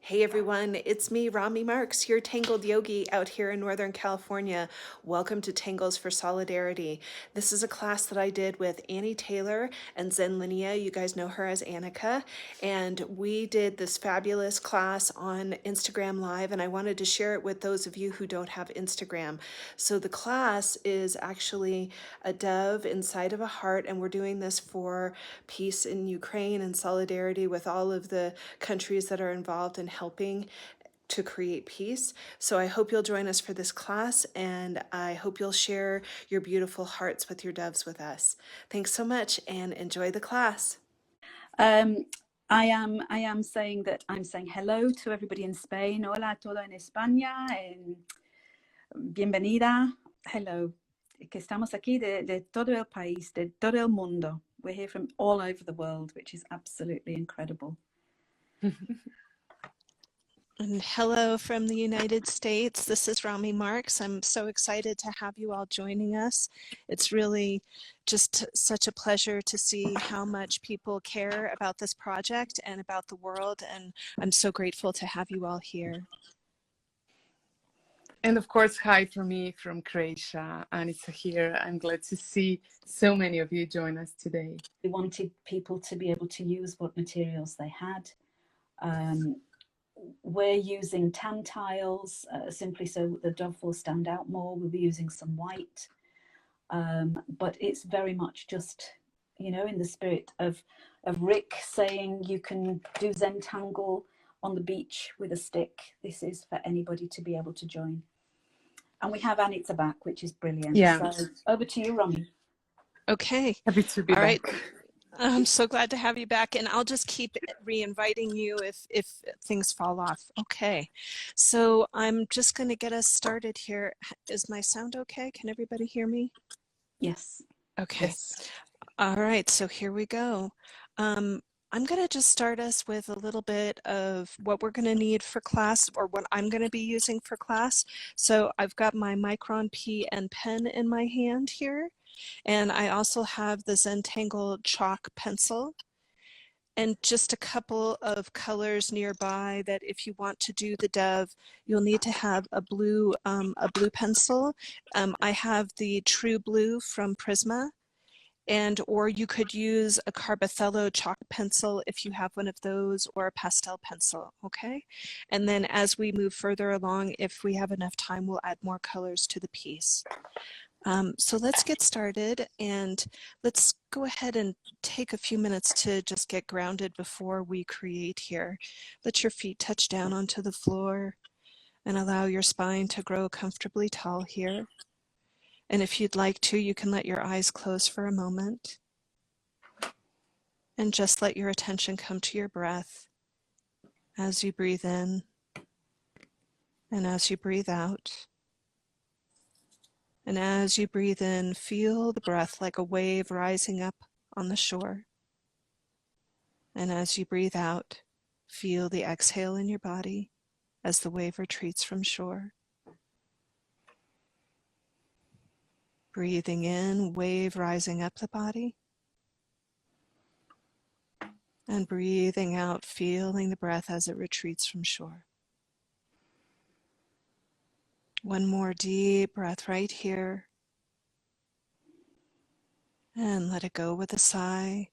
Hey everyone, it's me, Rami Marks, your Tangled Yogi out here in Northern California. Welcome to Tangles for Solidarity. This is a class that I did with Annie Taylor and Zenlinea. You guys know her as Anica. And we did this fabulous class on Instagram Live, and I wanted to share it with those of you who don't have Instagram. So the class is actually a dove inside of a heart, and we're doing this for peace in Ukraine and solidarity with all of the countries that are involved in helping to create peace. So I hope you'll join us for this class, and I hope you'll share your beautiful hearts with your doves with us. Thanks so much and enjoy the class. I am saying that I'm saying hello to everybody in Spain. Hola a todo en España. Bienvenida. Hello. Que estamos aquí de todo el país, de todo el mundo. We're here from all over the world, which is absolutely incredible. And hello from the United States. This is Rami Marks. I'm so excited to have you all joining us. It's really just such a pleasure to see how much people care about this project and about the world, and I'm so grateful to have you all here. And of course, hi from me from Croatia, Anica here. I'm glad to see so many of you join us today. We wanted people to be able to use what materials they had. We're using tan tiles simply so the dove will stand out more. We'll be using some white, but it's very much just, you know, in the spirit of Rick saying you can do Zentangle on the beach with a stick. This is for anybody to be able to join. And we have Anita back, which is brilliant. Yeah. So over to you, Rami. Okay. Happy to be All back. right. I'm so glad to have you back, and I'll just keep re-inviting you if things fall off. Okay, so I'm just going to get us started here. Is my sound okay? Can everybody hear me? Yes. Okay. Yes. All right, so here we go. I'm going to just start us with a little bit of what we're going to need for class, or what I'm going to be using for class. So I've got my Micron PN pen in my hand here. And I also have the Zentangle chalk pencil and just a couple of colors nearby that if you want to do the dove, you'll need to have a blue pencil. I have the True Blue from Prisma, or you could use a Carbothello chalk pencil if you have one of those, or a pastel pencil, okay? And then as we move further along, if we have enough time, we'll add more colors to the piece. So let's get started, and let's go ahead and take a few minutes to just get grounded before we create here. Let your feet touch down onto the floor and allow your spine to grow comfortably tall here. And if you'd like to, you can let your eyes close for a moment and just let your attention come to your breath as you breathe in and as you breathe out. And as you breathe in, feel the breath like a wave rising up on the shore. And as you breathe out, feel the exhale in your body as the wave retreats from shore. Breathing in, wave rising up the body. And breathing out, feeling the breath as it retreats from shore. One more deep breath right here. And let it go with a sigh.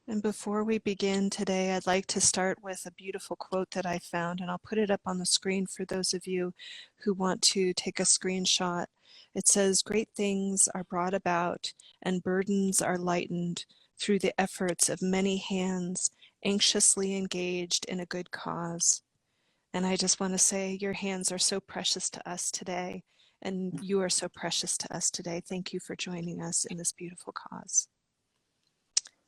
And before we begin today, I'd like to start with a beautiful quote that I found, and I'll put it up on the screen for those of you who want to take a screenshot. It says, "Great things are brought about and burdens are lightened through the efforts of many hands anxiously engaged in a good cause." And I just want to say your hands are so precious to us today, and you are so precious to us today. Thank you for joining us in this beautiful cause.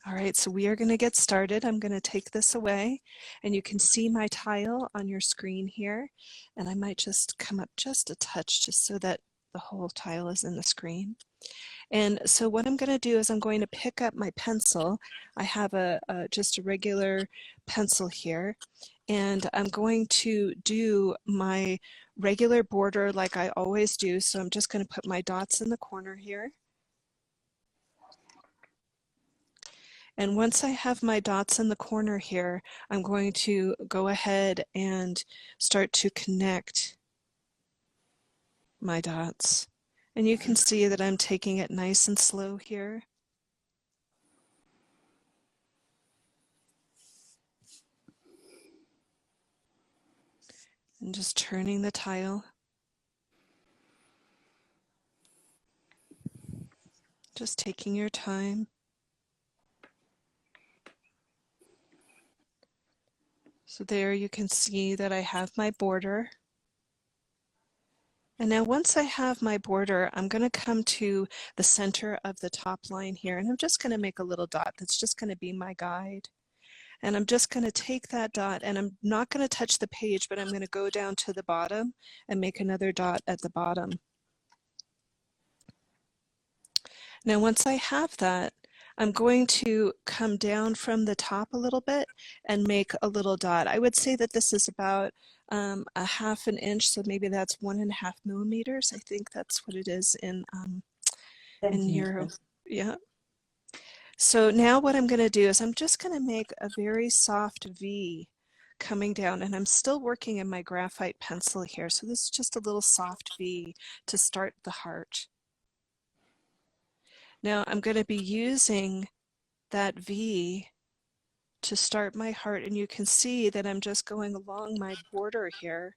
All right, so we are going to get started. I'm going to take this away, and you can see my tile on your screen here. And I might just come up just a touch just so that the whole tile is in the screen. And so what I'm going to do is I'm going to pick up my pencil. I have just a regular pencil here, and I'm going to do my regular border like I always do. So I'm just going to put my dots in the corner here. And once I have my dots in the corner here, I'm going to go ahead and start to connect my dots. And you can see that I'm taking it nice and slow here. And just turning the tile. Just taking your time. So there you can see that I have my border. And now once I have my border, I'm going to come to the center of the top line here, and I'm just going to make a little dot that's just going to be my guide. And I'm just going to take that dot, and I'm not going to touch the page, but I'm going to go down to the bottom and make another dot at the bottom. Now once I have that, I'm going to come down from the top a little bit and make a little dot. I would say that this is about a half an inch, so maybe that's 1.5 millimeters. I think that's what it is in euro. Yeah. So now what I'm going to do is I'm just going to make a very soft V coming down, and I'm still working in my graphite pencil here. So this is just a little soft V to start the heart. Now I'm going to be using that V to start my heart, and you can see that I'm just going along my border here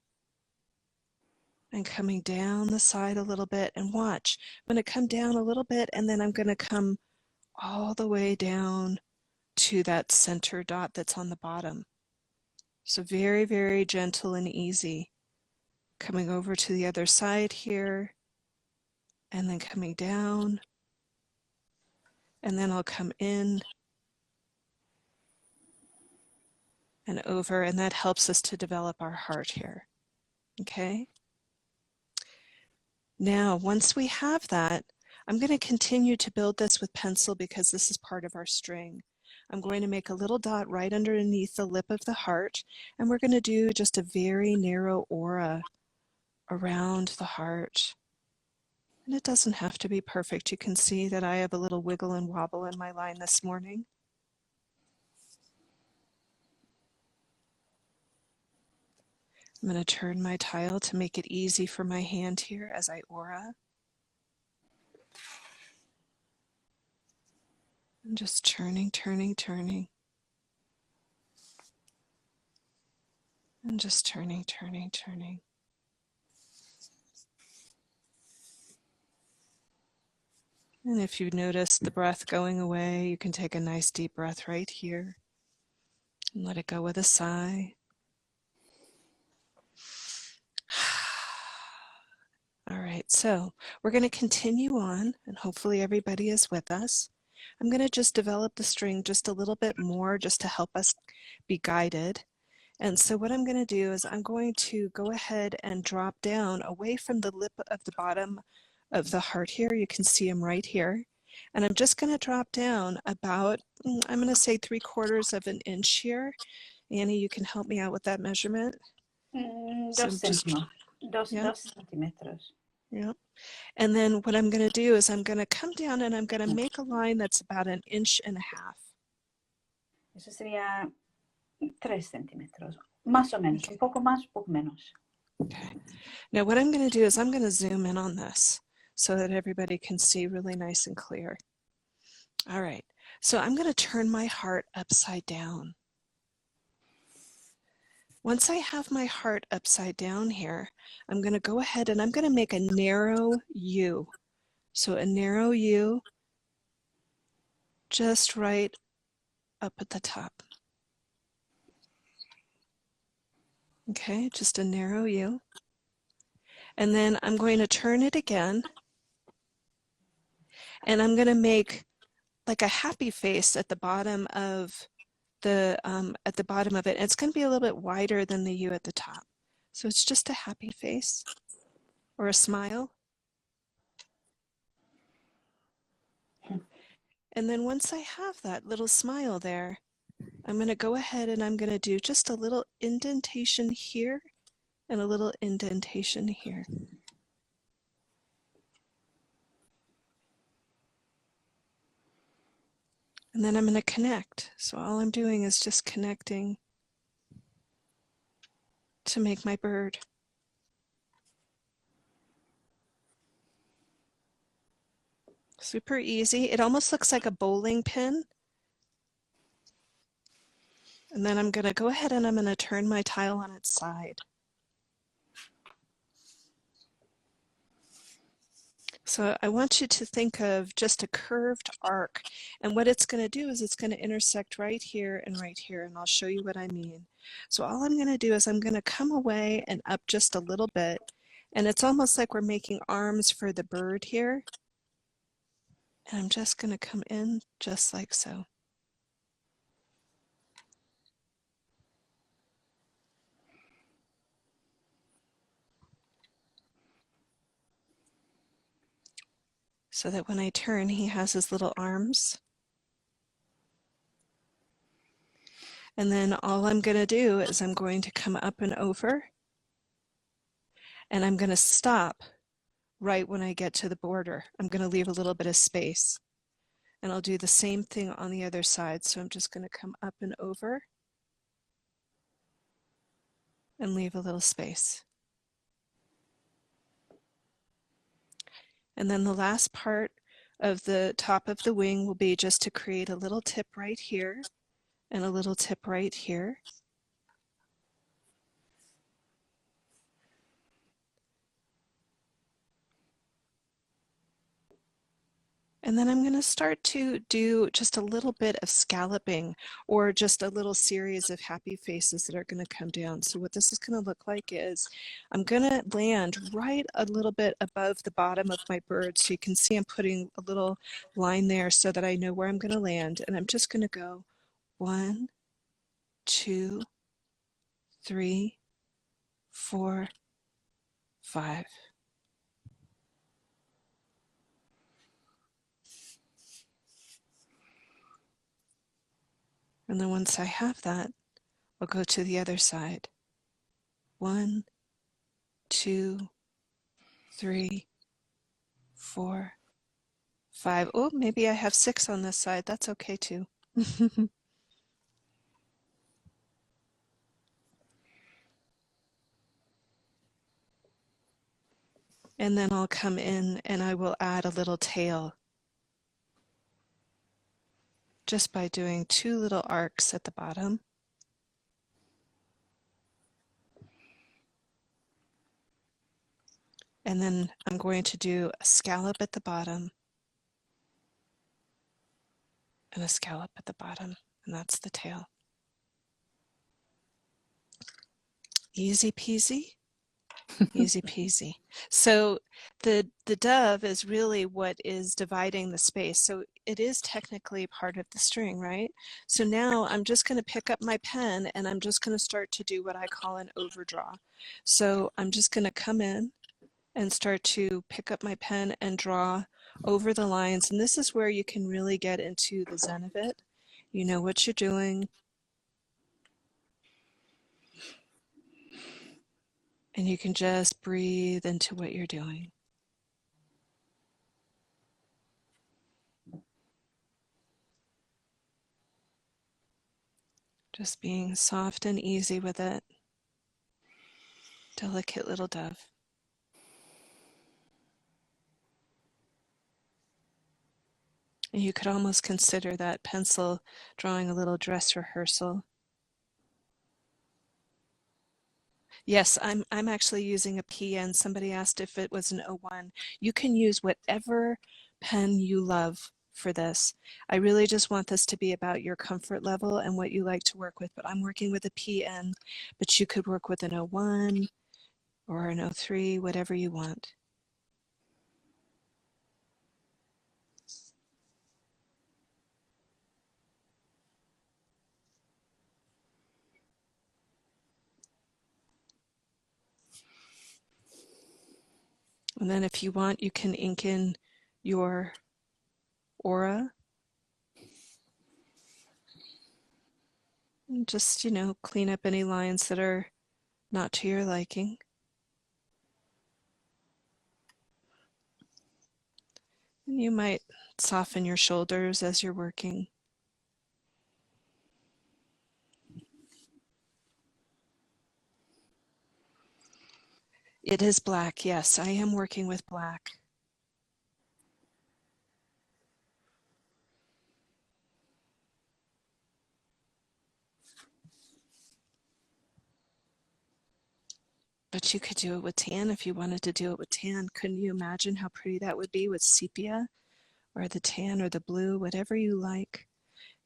and coming down the side a little bit. And watch, I'm going to come down a little bit, and then I'm going to come all the way down to that center dot that's on the bottom. So very, very gentle and easy. Coming over to the other side here, and then coming down, and then I'll come in and over, and that helps us to develop our heart here. Okay? Now, once we have that, I'm going to continue to build this with pencil because this is part of our string. I'm going to make a little dot right underneath the lip of the heart, and we're going to do just a very narrow aura around the heart. And it doesn't have to be perfect. You can see that I have a little wiggle and wobble in my line this morning. I'm going to turn my tile to make it easy for my hand here as I aura. I'm just turning, turning, turning. And just turning, turning, turning. And if you notice the breath going away, you can take a nice deep breath right here and let it go with a sigh. All right, so we're going to continue on, and hopefully everybody is with us. I'm going to just develop the string just a little bit more just to help us be guided. And so what I'm going to do is I'm going to go ahead and drop down away from the lip of the bottom of the heart here. You can see them right here. And I'm just going to drop down about, I'm going to say 3/4 of an inch here. Annie, you can help me out with that measurement. So just, yeah. Centimeters. Yeah. And then what I'm going to do is I'm going to come down and I'm going to make a line that's about 1.5 inches. Eso sería 3 centímetros. Más o menos, un poco más, un poco menos. Okay. Now what I'm going to do is I'm going to zoom in on this so that everybody can see really nice and clear. All right. So I'm going to turn my heart upside down. Once I have my heart upside down here, I'm going to go ahead and I'm going to make a narrow U. So a narrow U just right up at the top. Okay, just a narrow U. And then I'm going to turn it again. And I'm going to make like a happy face at the bottom of it. It's going to be a little bit wider than the U at the top. So it's just a happy face or a smile. And then once I have that little smile there, I'm going to go ahead and I'm going to do just a little indentation here and a little indentation here. And then I'm going to connect. So all I'm doing is just connecting to make my bird. Super easy. It almost looks like a bowling pin. And then I'm going to go ahead and I'm going to turn my tile on its side. So I want you to think of just a curved arc, and what it's going to do is it's going to intersect right here, and I'll show you what I mean. So all I'm going to do is I'm going to come away and up just a little bit, and it's almost like we're making arms for the bird here. And I'm just going to come in just like so. So that when I turn, he has his little arms. And then all I'm going to do is I'm going to come up and over, and I'm going to stop right when I get to the border. I'm going to leave a little bit of space. And I'll do the same thing on the other side. So I'm just going to come up and over and leave a little space. And then the last part of the top of the wing will be just to create a little tip right here and a little tip right here. And then I'm going to start to do just a little bit of scalloping, or just a little series of happy faces that are going to come down. So what this is going to look like is I'm going to land right a little bit above the bottom of my bird. So you can see I'm putting a little line there so that I know where I'm going to land. And I'm just going to go 1, 2, 3, 4, 5. And then once I have that, I'll go to the other side. 1, 2, 3, 4, 5. Oh, maybe I have 6 on this side. That's okay too. And then I'll come in and I will add a little tail just by doing 2 little arcs at the bottom. And then I'm going to do a scallop at the bottom and a scallop at the bottom, and that's the tail. Easy peasy. Easy peasy. So the dove is really what is dividing the space. So it is technically part of the string, right? So now I'm just going to pick up my pen and I'm just going to start to do what I call an overdraw. So I'm just going to come in and start to pick up my pen and draw over the lines. And this is where you can really get into the zen of it. You know what you're doing. And you can just breathe into what you're doing. Just being soft and easy with it. Delicate little dove. And you could almost consider that pencil drawing a little dress rehearsal. Yes, I'm actually using a PN. Somebody asked if it was an 01. You can use whatever pen you love for this. I really just want this to be about your comfort level and what you like to work with, but I'm working with a PN, but you could work with an 01 or an 03, whatever you want. And then if you want, you can ink in your aura. And just, clean up any lines that are not to your liking. And you might soften your shoulders as you're working. It is black, yes. I am working with black. But you could do it with tan if you wanted to do it with tan. Couldn't you imagine how pretty that would be with sepia or the tan or the blue, whatever you like?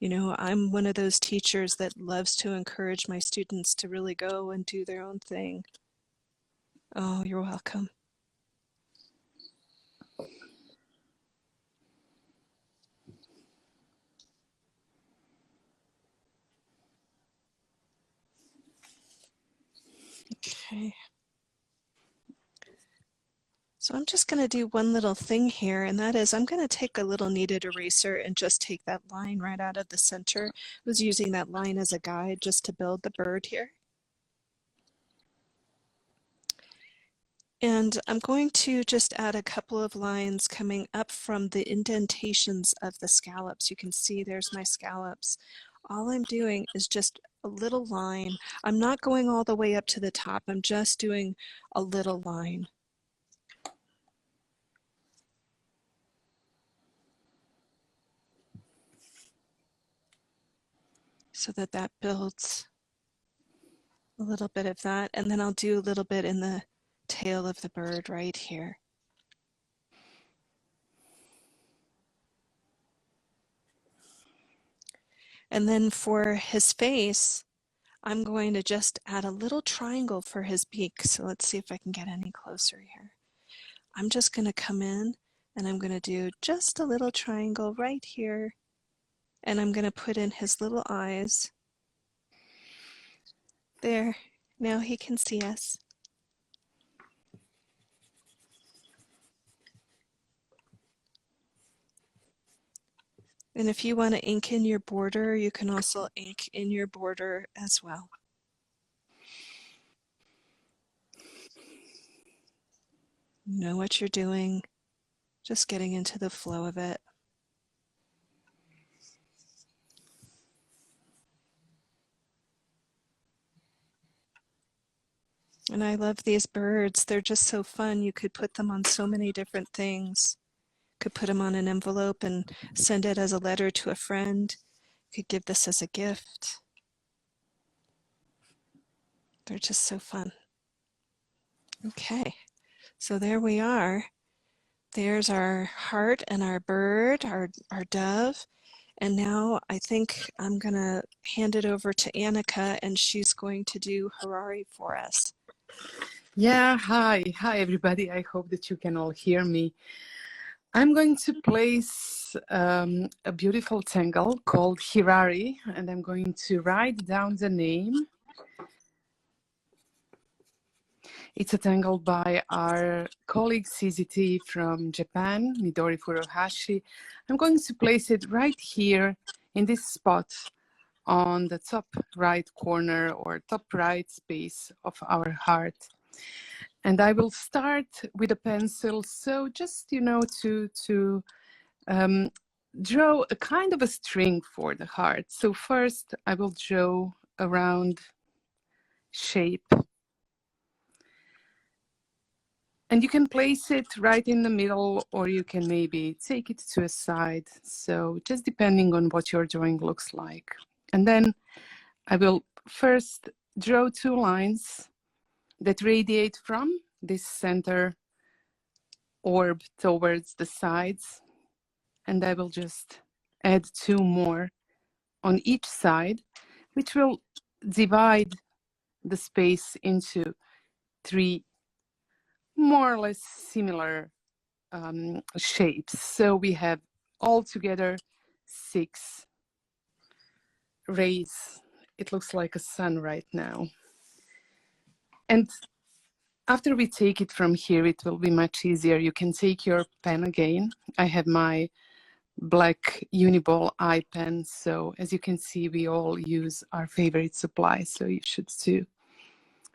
You know, I'm one of those teachers that loves to encourage my students to really go and do their own thing. Oh, you're welcome. Okay. So I'm just going to do one little thing here, and that is I'm going to take a little kneaded eraser and just take that line right out of the center. I was using that line as a guide just to build the bird here. And I'm going to just add a couple of lines coming up from the indentations of the scallops. You can see there's my scallops. All I'm doing is just a little line. I'm not going all the way up to the top. I'm just doing a little line. So that builds a little bit of that, and then I'll do a little bit in the tail of the bird right here. And then for his face, I'm going to just add a little triangle for his beak. So let's see if I can get any closer here. I'm just going to come in and I'm going to do just a little triangle right here. And I'm going to put in his little eyes. There, now he can see us. And if you want to ink in your border, you can also ink in your border as well. Know what you're doing, just getting into the flow of it. And I love these birds. They're just so fun. You could put them on so many different things. Could put them on an envelope and send it as a letter to a friend. Could give this as a gift. They're just so fun. Okay, so there we are. There's our heart and our bird, our dove. And now I think I'm gonna hand it over to Anica and she's going to do Hirari for us. Yeah, hi everybody. I hope that you can all hear me. I'm going to place a beautiful tangle called Hirari, and I'm going to write down the name. It's a tangle by our colleague CZT from Japan, Midori Furuhashi. I'm going to place it right here in this spot on the top right corner or top right space of our heart. And I will start with a pencil, so just, you know, to draw a kind of a string for the heart. So first I will draw a round shape. And you can place it right in the middle, or you can maybe take it to a side. So just depending on what your drawing looks like. And then I will first draw two lines that radiate from this center orb towards the sides. And I will just add two more on each side, which will divide the space into three more or less similar shapes. So we have altogether 6 rays. It looks like a sun right now. And after we take it from here, it will be much easier. You can take your pen again. I have my black Uniball eye pen. So as you can see, we all use our favorite supply, so you should too.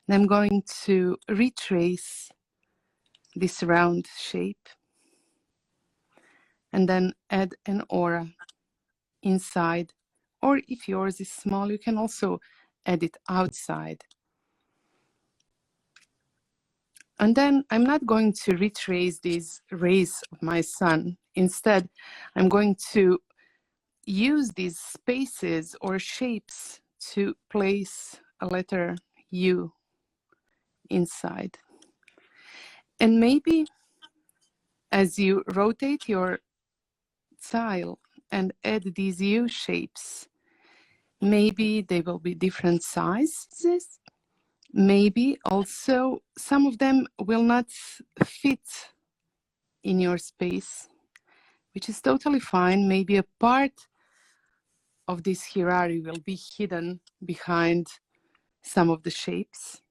And I'm going to retrace this round shape and then add an aura inside, or if yours is small, you can also add it outside. And then I'm not going to retrace these rays of my sun. Instead, I'm going to use these spaces or shapes to place a letter U inside. And maybe as you rotate your tile and add these U shapes, maybe they will be different sizes. Maybe also some of them will not fit in your space, which is totally fine. Maybe a part of this Hirari will be hidden behind some of the shapes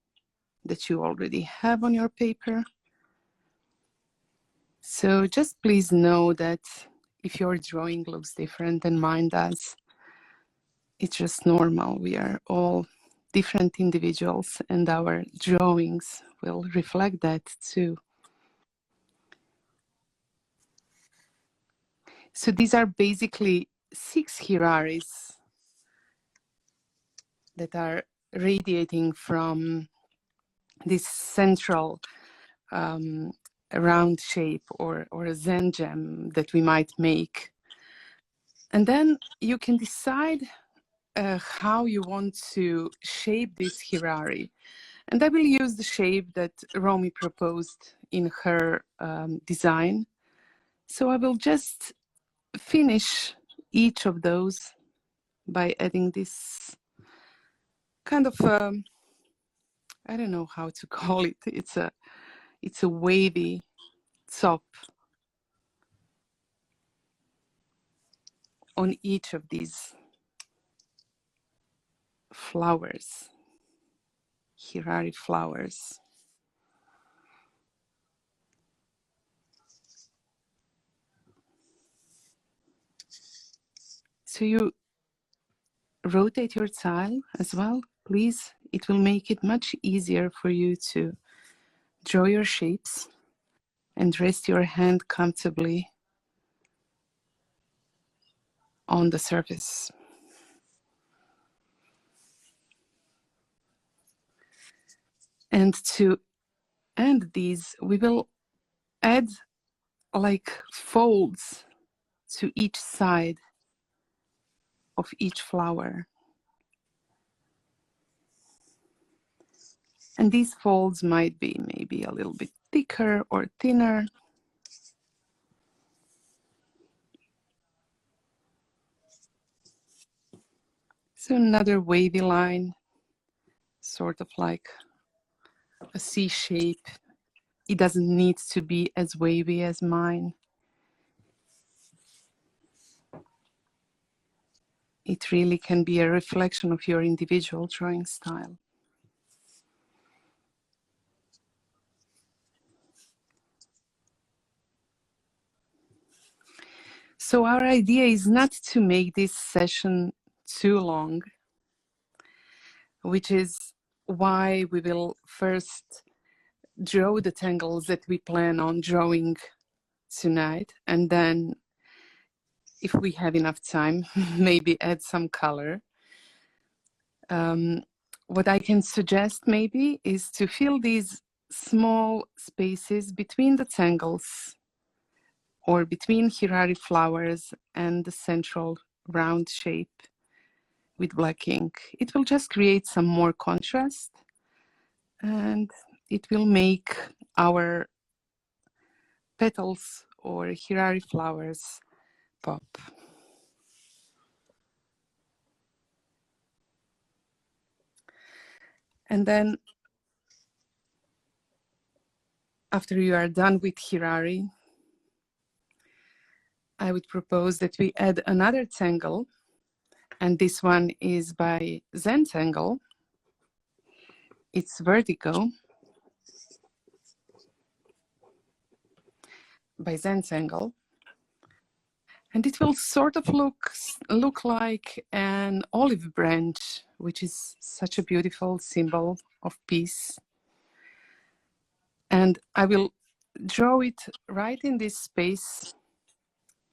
that you already have on your paper. So just please know that if your drawing looks different than mine does, it's just normal. We are all different individuals and our drawings will reflect that too. So these are basically 6 Hiraris that are radiating from this central round shape or a Zen gem that we might make. And then you can decide how you want to shape this Hirari. And I will use the shape that Romy proposed in her design. So I will just finish each of those by adding this kind of, I don't know how to call it. It's a wavy top on each of these flowers, Hirari flowers. So you rotate your tile as well, please. It will make it much easier for you to draw your shapes and rest your hand comfortably on the surface. And to end these, we will add like folds to each side of each flower. And these folds might be maybe a little bit thicker or thinner. So another wavy line, sort of like a C shape. It doesn't need to be as wavy as mine. It really can be a reflection of your individual drawing style. So our idea is not to make this session too long, which is why we will first draw the tangles that we plan on drawing tonight, and then if we have enough time, maybe add some color. What I can suggest maybe is to fill these small spaces between the tangles or between Hirari flowers and the central round shape with black ink. It will just create some more contrast and it will make our petals or Hirari flowers pop. And then after you are done with Hirari, I would propose that we add another tangle, and this one is by Zentangle. It's Vertigo by Zentangle. And it will sort of look like an olive branch, which is such a beautiful symbol of peace. And I will draw it right in this space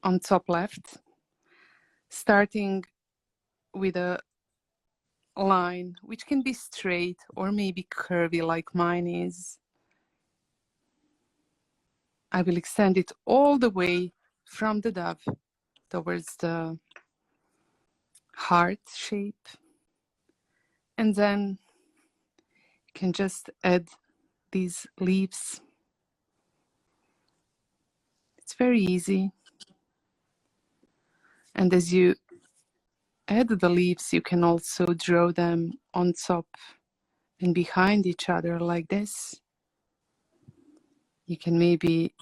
on top left, starting with a line which can be straight or maybe curvy like mine is. I will extend it all the way from the dove towards the heart shape. And then you can just add these leaves. It's very easy. And as you add the leaves, you can also draw them on top and behind each other like this. You can maybe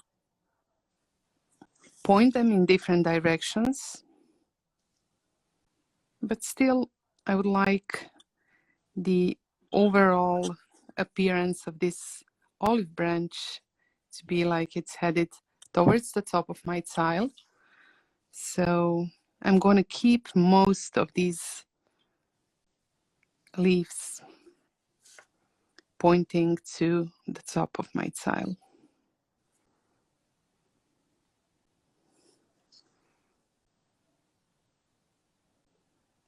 point them in different directions, but still I would like the overall appearance of this olive branch to be like it's headed towards the top of my tile. So I'm going to keep most of these leaves pointing to the top of my tile.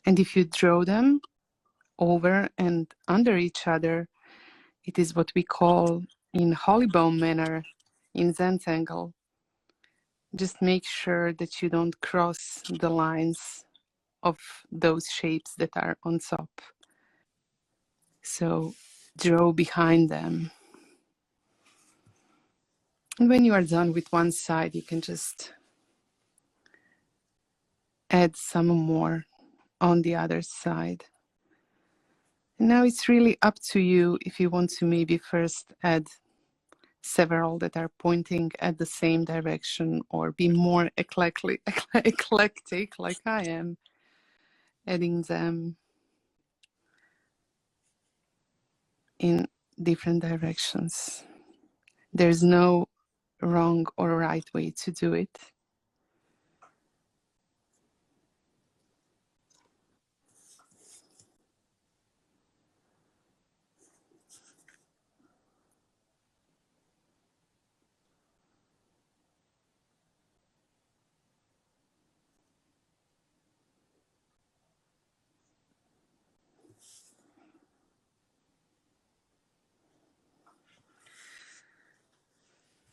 And if you draw them over and under each other, it is what we call in holybomb manner in Zentangle. Just make sure that you don't cross the lines of those shapes that are on top. So draw behind them. And when you are done with one side, you can just add some more on the other side. And now it's really up to you if you want to maybe first add several that are pointing at the same direction, or be more eclectic like I am, adding them in different directions. There's no wrong or right way to do it.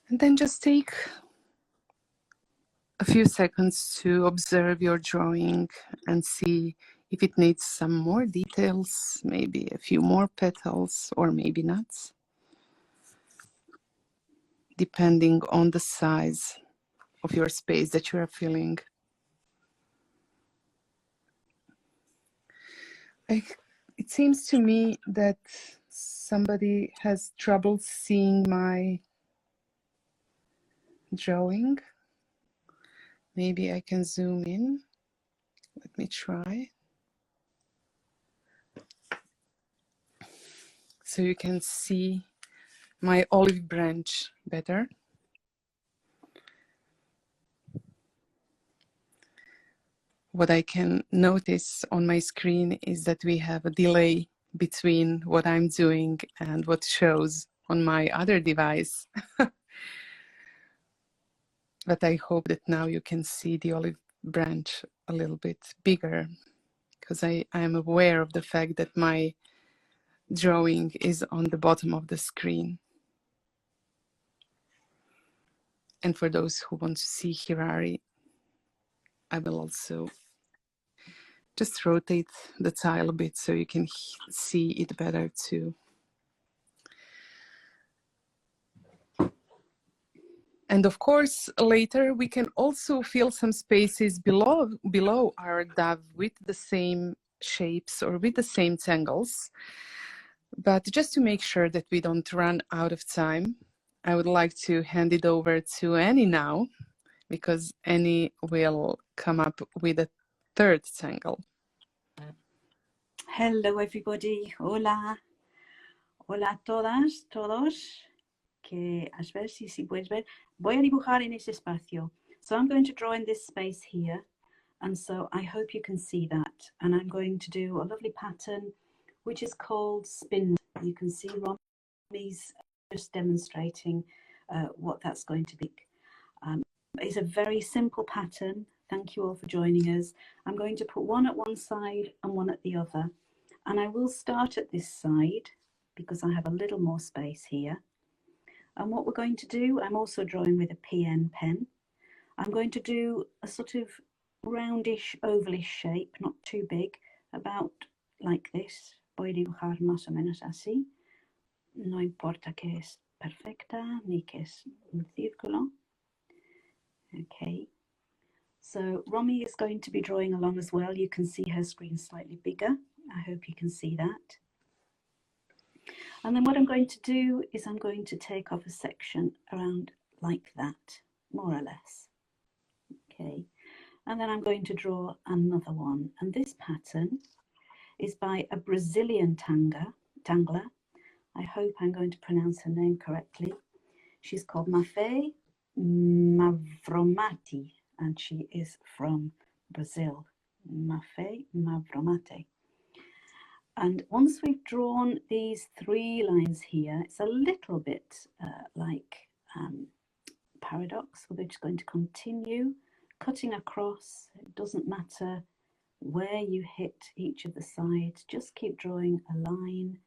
And then just take a few seconds to observe your drawing and see if it needs some more details, maybe a few more petals, or maybe not, depending on the size of your space that you are filling. It seems to me that somebody has trouble seeing my drawing. Maybe I can zoom in. Let me try. So you can see my olive branch better. What I can notice on my screen is that we have a delay between what I'm doing and what shows on my other device. But I hope that now you can see the olive branch a little bit bigger, because I am aware of the fact that my drawing is on the bottom of the screen. And for those who want to see Hirari, I will also just rotate the tile a bit so you can see it better too. And of course, later we can also fill some spaces below our dove with the same shapes or with the same tangles. But just to make sure that we don't run out of time, I would like to hand it over to Annie now, because Annie will come up with a third tangle. Hello everybody, hola, hola a todas, todos, que a ver si puedes ver, voy a dibujar en ese espacio. So I'm going to draw in this space here, and so I hope you can see that. And I'm going to do a lovely pattern which is called spin. You can see Romy's just demonstrating what that's going to be. It's a very simple pattern. Thank you all for joining us. I'm going to put one at one side and one at the other. And I will start at this side because I have a little more space here. And what we're going to do, I'm also drawing with a PN pen. I'm going to do a sort of roundish, ovalish shape, not too big, about like this. Voy a dibujar más o menos así. No importa que es perfecta ni que es un círculo. Okay. So Romy is going to be drawing along as well. You can see her screen slightly bigger. I hope you can see that. And then what I'm going to do is I'm going to take off a section around like that, more or less. Okay. And then I'm going to draw another one. And this pattern is by a Brazilian tangler. I hope I'm going to pronounce her name correctly. She's called Mafe Mavromati, and she is from Brazil. Mafe Mavromati. And once we've drawn these 3 lines here, it's a little bit like paradox. We're just going to continue cutting across. It doesn't matter where you hit each of the sides, just keep drawing a line,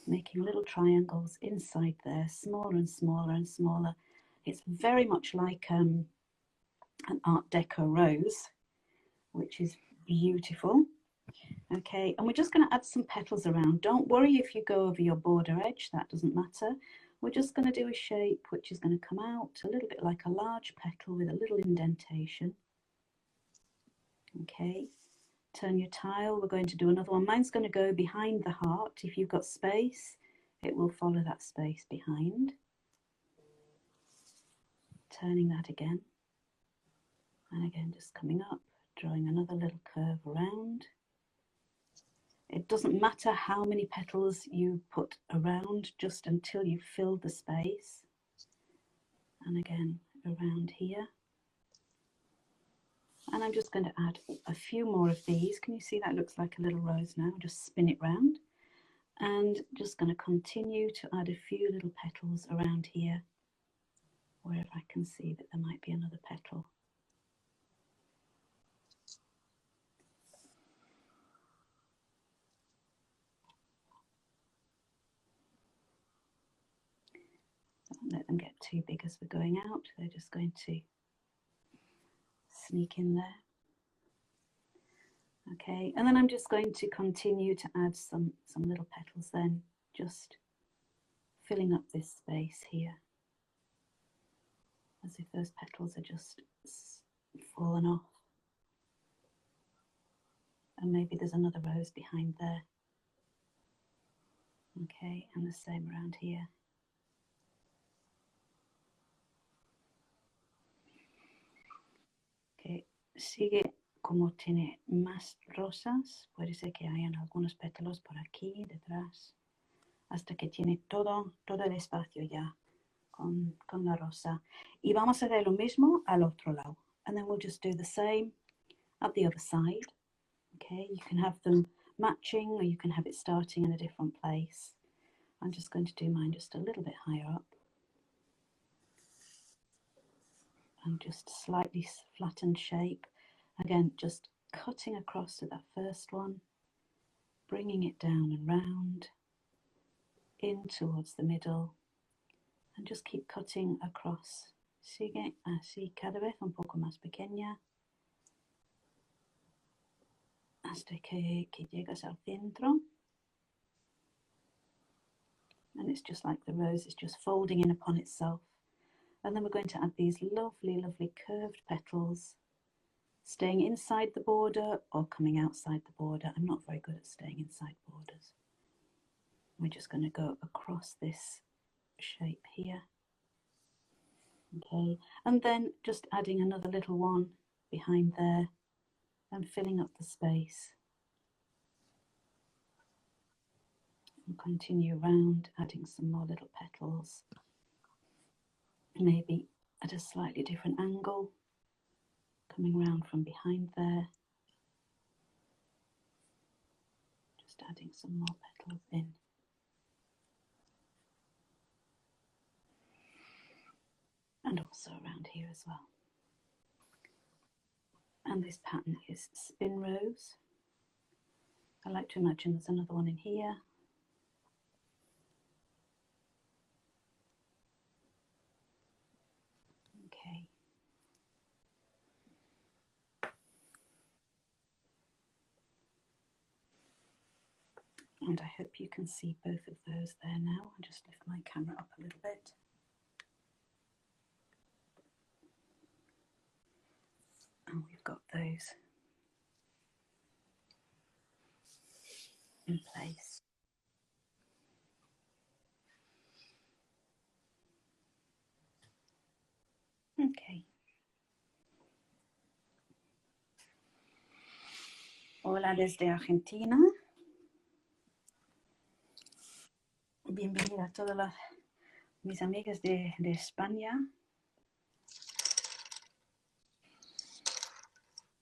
making little triangles inside there, smaller and smaller and smaller. It's very much like an Art Deco rose, which is beautiful. Okay, and we're just going to add some petals around. Don't worry if you go over your border edge, that doesn't matter. We're just going to do a shape which is going to come out a little bit like a large petal with a little indentation. Okay, turn your tile. We're going to do another one. Mine's going to go behind the heart. If you've got space, it will follow that space behind. Turning that again. And again, just coming up, drawing another little curve around. It doesn't matter how many petals you put around, just until you've filled the space. And again, around here. And I'm just going to add a few more of these. Can you see that looks like a little rose now? Just spin it round. And just going to continue to add a few little petals around here, wherever I can see that there might be another petal. Don't let them get too big as we're going out. They're just going to sneak in there. Okay, and then I'm just going to continue to add some little petals then, just filling up this space here, as if those petals are just fallen off. And maybe there's another rose behind there. Okay, and the same around here. Okay, sigue como tiene más rosas, puede ser que hayan algunos pétalos por aquí detrás, hasta que tiene todo el espacio ya con la rosa. Y vamos a hacer lo mismo al otro lado. And then we'll just do the same at the other side. Okay, you can have them matching or you can have it starting in a different place. I'm just going to do mine just a little bit higher up. And just slightly flattened shape. Again, just cutting across to that first one, bringing it down and round, in towards the middle, and just keep cutting across. Sigue así cada vez un poco más pequeña, hasta que llegas al centro. And it's just like the rose is just folding in upon itself. And then we're going to add these lovely, lovely curved petals, staying inside the border or coming outside the border. I'm not very good at staying inside borders. We're just going to go across this shape here. Okay, and then just adding another little one behind there and filling up the space. And continue around, adding some more little petals. Maybe at a slightly different angle, coming round from behind there. Just adding some more petals in. And also around here as well. And this pattern is Spin Rose. I like to imagine there's another one in here. And I hope you can see both of those there now. I'll just lift my camera up a little bit. And we've got those in place. Okay. Hola desde Argentina. Bienvenida a todas mis amigas de España.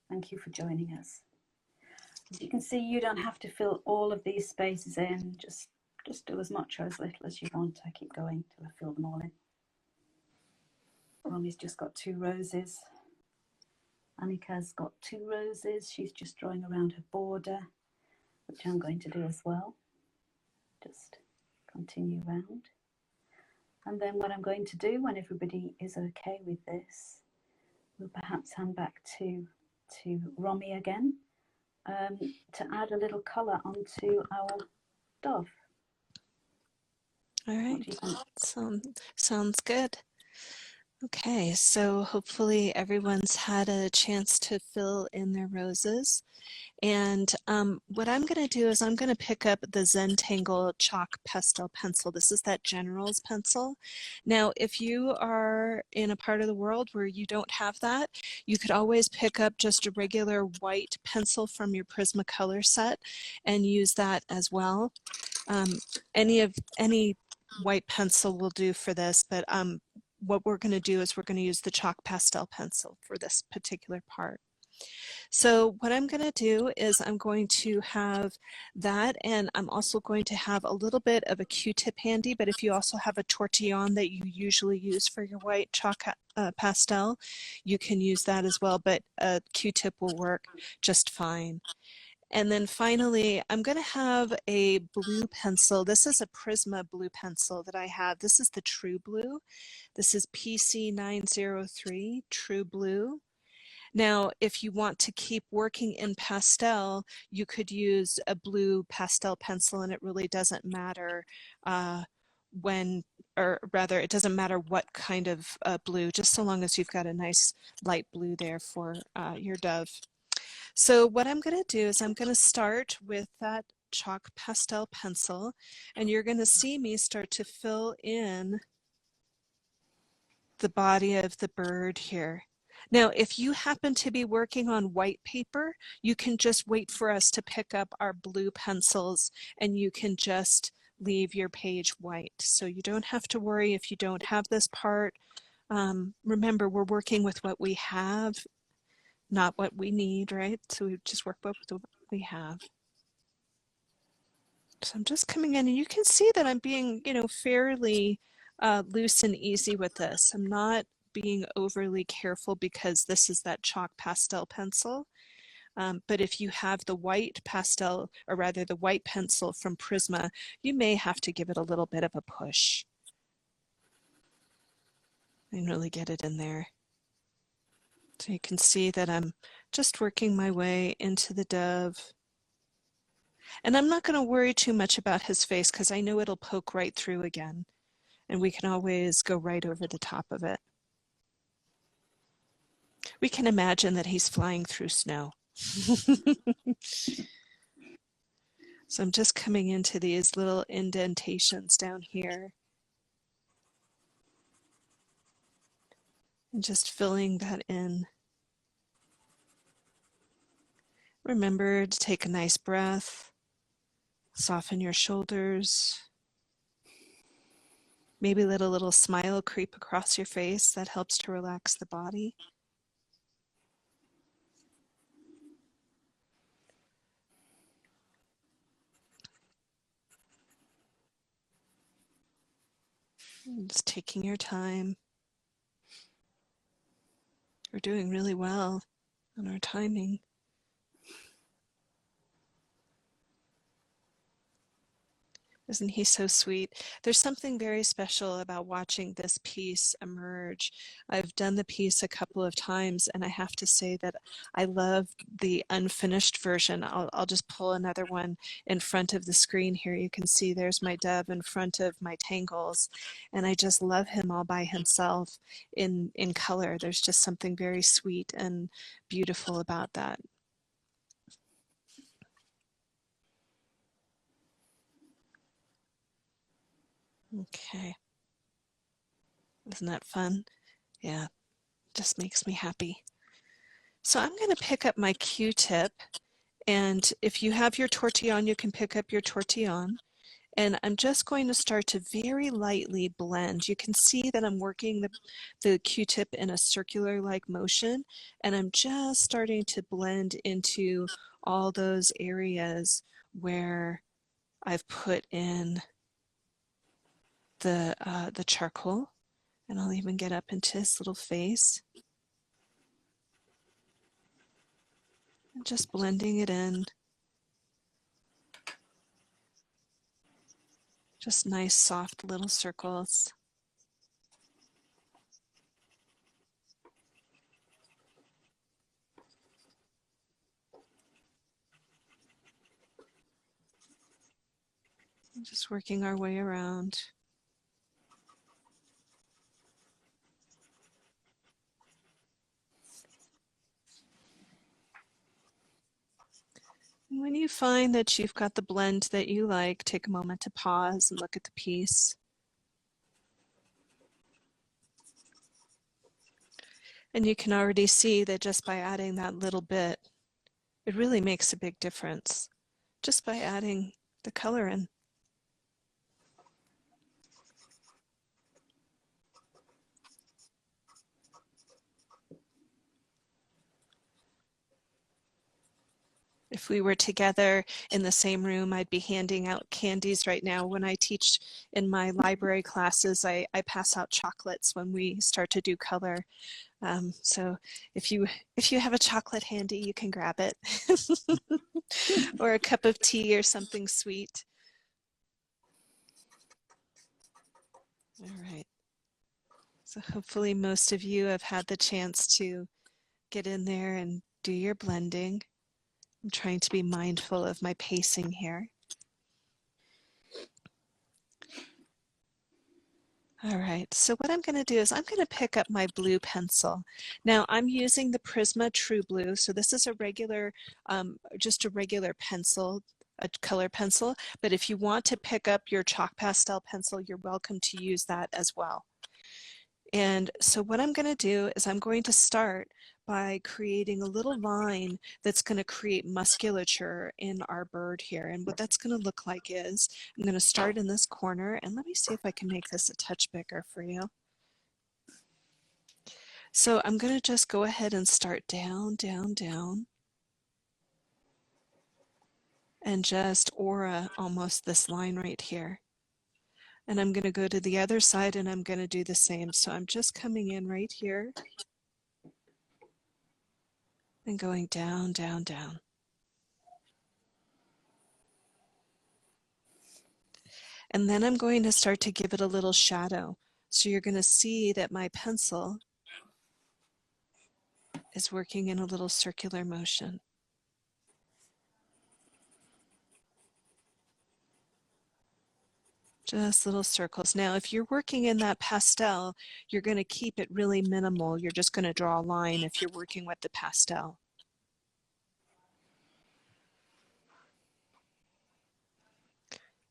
Thank you for joining us. As you can see, you don't have to fill all of these spaces in. Just do as much or as little as you want. I keep going till I fill them all in. Romy's just got 2 roses. Anica's got 2 roses. She's just drawing around her border, which I'm going to do as well. Just continue round. And then what I'm going to do when everybody is okay with this, we'll perhaps hand back to Romy again to add a little colour onto our dove. All right, sounds good. Okay, so hopefully everyone's had a chance to fill in their roses. And what I'm going to do is I'm going to pick up the Zentangle Chalk Pastel Pencil. This is that General's pencil. Now, if you are in a part of the world where you don't have that, you could always pick up just a regular white pencil from your Prisma Color set and use that as well. Any white pencil will do for this, but what we're going to do is we're going to use the chalk pastel pencil for this particular part. So what I'm going to do is I'm going to have that, and I'm also going to have a little bit of a Q-tip handy, but if you also have a tortillon that you usually use for your white chalk pastel, you can use that as well, but a Q-tip will work just fine. And then finally, I'm going to have a blue pencil. This is a Prisma blue pencil that I have. This is the True Blue. This is PC903 True Blue. Now, if you want to keep working in pastel, you could use a blue pastel pencil, and it really doesn't matter it doesn't matter what kind of blue, just so long as you've got a nice light blue there for your dove. So what I'm going to do is I'm going to start with that chalk pastel pencil, and you're going to see me start to fill in the body of the bird here. Now, if you happen to be working on white paper, you can just wait for us to pick up our blue pencils and you can just leave your page white. So you don't have to worry if you don't have this part. Remember, we're working with what we have, not what we need, right? So we just work with what we have. So I'm just coming in, and you can see that I'm being, fairly loose and easy with this. I'm not being overly careful because this is that chalk pastel pencil. But if you have the white pastel, or rather the white pencil from Prisma, you may have to give it a little bit of a push and really get it in there. So you can see that I'm just working my way into the dove. And I'm not going to worry too much about his face because I know it'll poke right through again. And we can always go right over the top of it. We can imagine that he's flying through snow. So I'm just coming into these little indentations down here. And just filling that in. Remember to take a nice breath. Soften your shoulders. Maybe let a little smile creep across your face. That helps to relax the body. Just taking your time. We're doing really well on our timing. Isn't he so sweet? There's something very special about watching this piece emerge. I've done the piece a couple of times, and I have to say that I love the unfinished version. I'll just pull another one in front of the screen here. You can see there's my dove in front of my Tangles, and I just love him all by himself in color. There's just something very sweet and beautiful about that. Okay. Isn't that fun? Yeah, just makes me happy. So I'm going to pick up my Q-tip, and if you have your tortillon, you can pick up your tortillon. And I'm just going to start to very lightly blend. You can see that I'm working the Q-tip in a circular-like motion, and I'm just starting to blend into all those areas where I've put in the charcoal. And I'll even get up into his little face. And just blending it in. Just nice, soft little circles. And just working our way around. And when you find that you've got the blend that you like, take a moment to pause and look at the piece. And you can already see that just by adding that little bit, it really makes a big difference. Just by adding the color in. If we were together in the same room, I'd be handing out candies right now. When I teach in my library classes, I pass out chocolates when we start to do color. So if you have a chocolate handy, you can grab it. Or a cup of tea or something sweet. All right. So hopefully most of you have had the chance to get in there and do your blending. I'm trying to be mindful of my pacing here. All right, so what I'm going to do is I'm going to pick up my blue pencil. Now I'm using the Prisma True Blue, so this is a regular, just a regular pencil, a color pencil, but if you want to pick up your chalk pastel pencil, you're welcome to use that as well. And so what I'm going to do is I'm going to start by creating a little line that's going to create musculature in our bird here. And what that's going to look like is I'm going to start in this corner, and let me see if I can make this a touch bigger for you. So I'm going to just go ahead and start down, down, down, and just aura almost this line right here. And I'm going to go to the other side and I'm going to do the same. So I'm just coming in right here and going down, down, down. And then I'm going to start to give it a little shadow. So you're going to see that my pencil is working in a little circular motion. Just little circles. Now, if you're working in that pastel, you're going to keep it really minimal. You're just going to draw a line if you're working with the pastel.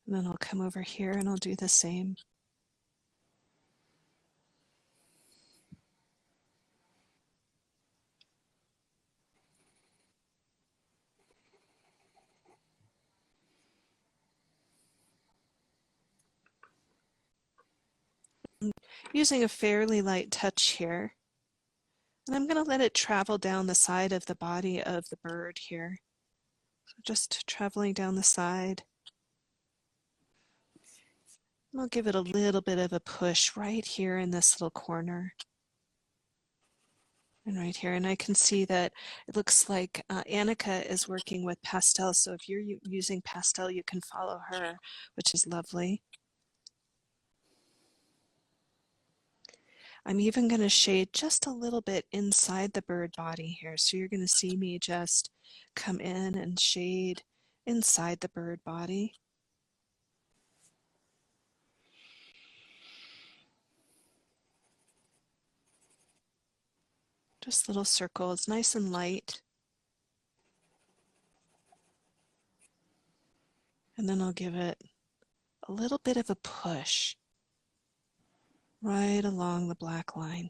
And then I'll come over here and I'll do the same. I'm using a fairly light touch here. And I'm going to let it travel down the side of the body of the bird here. So just traveling down the side. And I'll give it a little bit of a push right here in this little corner. And right here, and I can see that it looks like Anica is working with pastel, so if you're using pastel, you can follow her, which is lovely. I'm even going to shade just a little bit inside the bird body here, so you're going to see me just come in and shade inside the bird body. Just little circles, nice and light. And then I'll give it a little bit of a push right along the black line.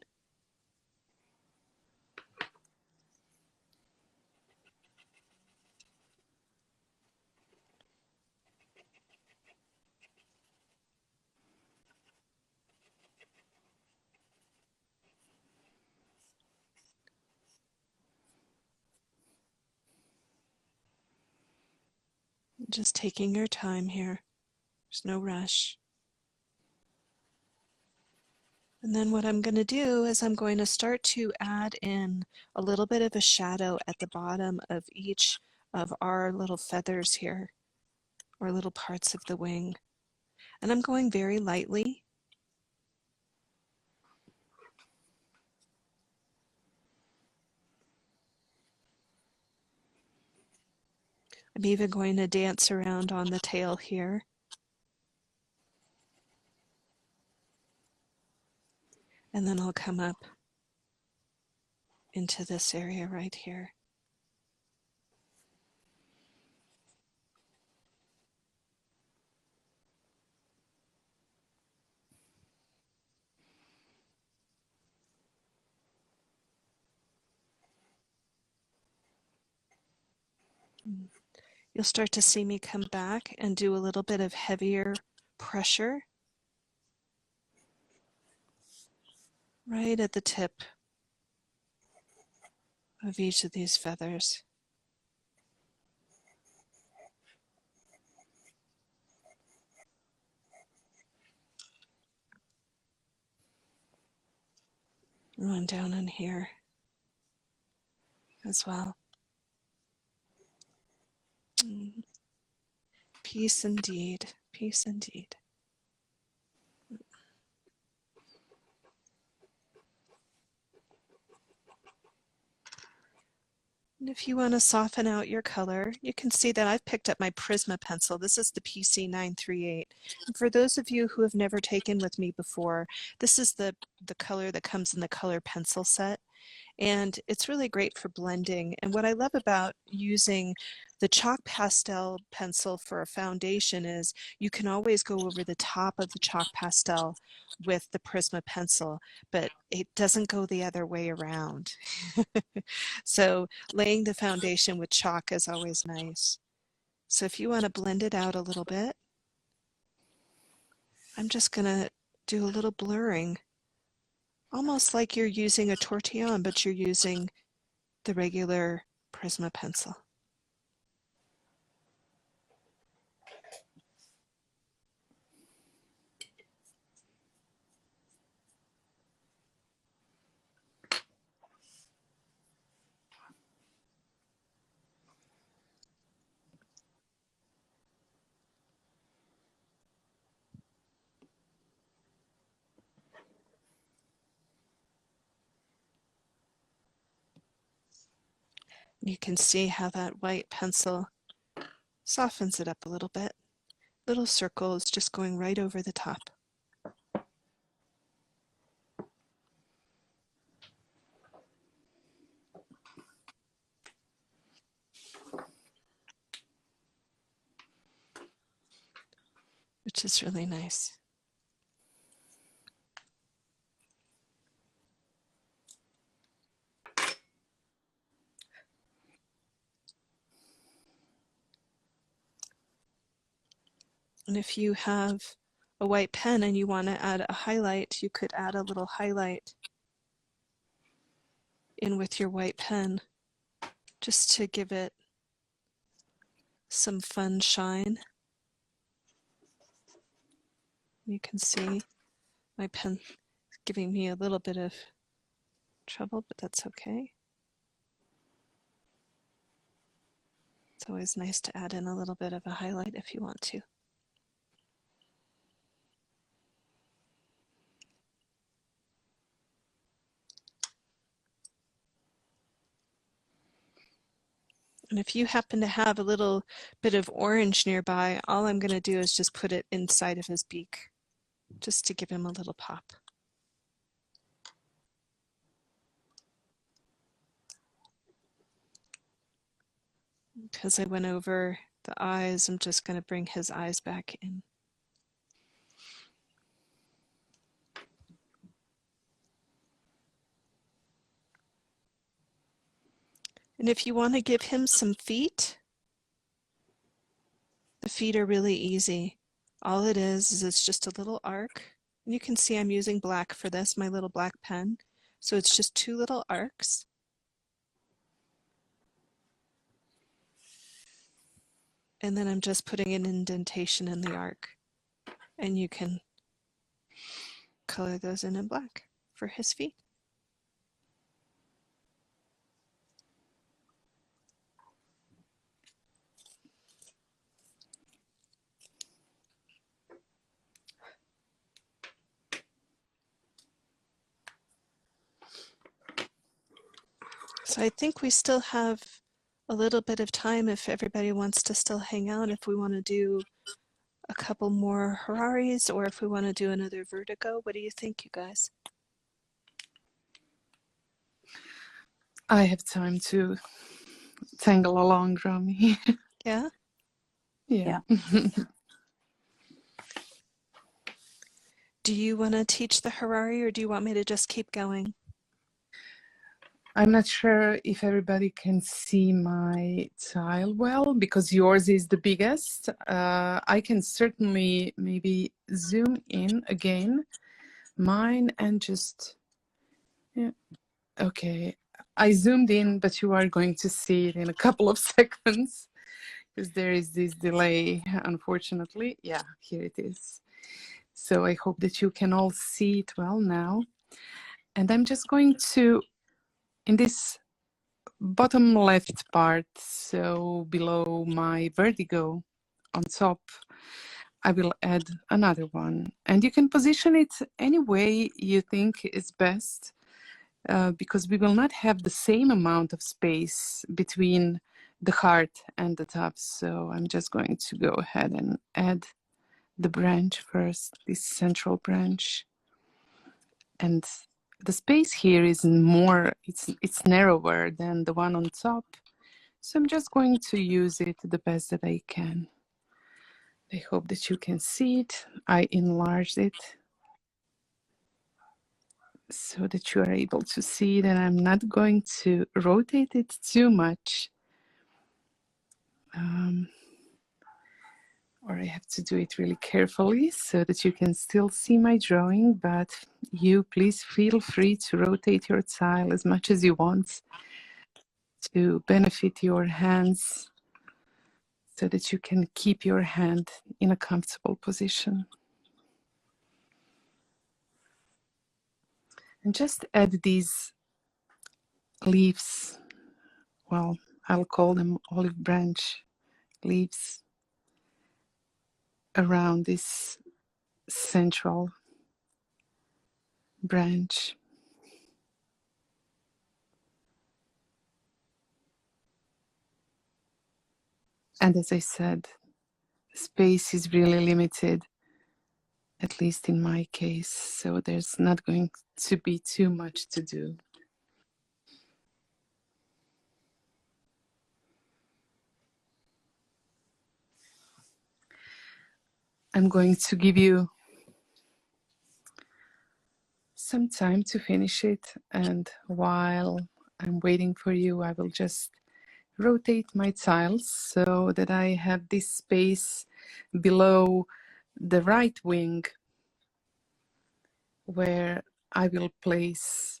Just taking your time here. There's no rush. And then what I'm going to do is I'm going to start to add in a little bit of a shadow at the bottom of each of our little feathers here, or little parts of the wing. And I'm going very lightly. I'm even going to dance around on the tail here. And then I'll come up into this area right here. You'll start to see me come back and do a little bit of heavier pressure right at the tip of each of these feathers. And one down in here as well. Peace indeed, peace indeed. And if you want to soften out your color, you can see that I've picked up my Prisma pencil. This is the PC938. And for those of you who have never taken with me before, this is the color that comes in the color pencil set. And it's really great for blending. And what I love about using the chalk pastel pencil for a foundation is you can always go over the top of the chalk pastel with the Prisma pencil, but it doesn't go the other way around. So laying the foundation with chalk is always nice. So if you want to blend it out a little bit, I'm just going to do a little blurring, almost like you're using a tortillon, but you're using the regular Prisma pencil. You can see how that white pencil softens it up a little bit. Little circles just going right over the top. Which is really nice. And if you have a white pen and you want to add a highlight, you could add a little highlight in with your white pen just to give it some fun shine. You can see my pen giving me a little bit of trouble, but that's okay. It's always nice to add in a little bit of a highlight if you want to. And if you happen to have a little bit of orange nearby, all I'm going to do is just put it inside of his beak, just to give him a little pop. Because I went over the eyes, I'm just going to bring his eyes back in. And if you want to give him some feet, the feet are really easy. All it is it's just a little arc. And you can see I'm using black for this, my little black pen. So it's just two little arcs. And then I'm just putting an indentation in the arc. And you can color those in black for his feet. So I think we still have a little bit of time if everybody wants to still hang out, if we want to do a couple more Hiraris or if we want to do another Vertigo. What do you think, you guys? I have time to tangle along, Rami. Yeah? Yeah. Do you want to teach the Hirari or do you want me to just keep going? I'm not sure if everybody can see my tile well, because yours is the biggest. I can certainly maybe zoom in again, mine, and just, yeah, okay. I zoomed in, but you are going to see it in a couple of seconds, because there is this delay, unfortunately. Yeah, here it is. So I hope that you can all see it well now. And I'm just going to, in this bottom left part, so below my vertigo on top, I will add another one. And you can position it any way you think is best, because we will not have the same amount of space between the heart and the top. So I'm just going to go ahead and add the branch first, this central branch. And the space here is more, it's narrower than the one on top. So I'm just going to use it the best that I can. I hope that you can see it. I enlarged it so that you are able to see it, and I'm not going to rotate it too much. Or I have to do it really carefully so that you can still see my drawing, but you please feel free to rotate your tile as much as you want to benefit your hands so that you can keep your hand in a comfortable position. And just add these leaves, well, I'll call them olive branch leaves, around this central branch. And as I said, space is really limited, at least in my case, so there's not going to be too much to do. I'm going to give you some time to finish it, and while I'm waiting for you, I will just rotate my tiles so that I have this space below the right wing where I will place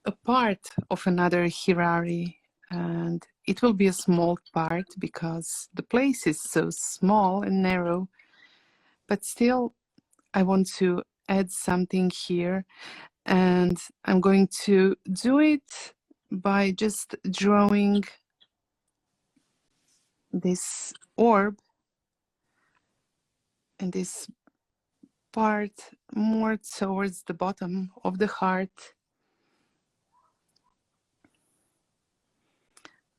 a part of another Hirari, and it will be a small part because the place is so small and narrow, but still I want to add something here, And I'm going to do it by just drawing this orb and this part more towards the bottom of the heart.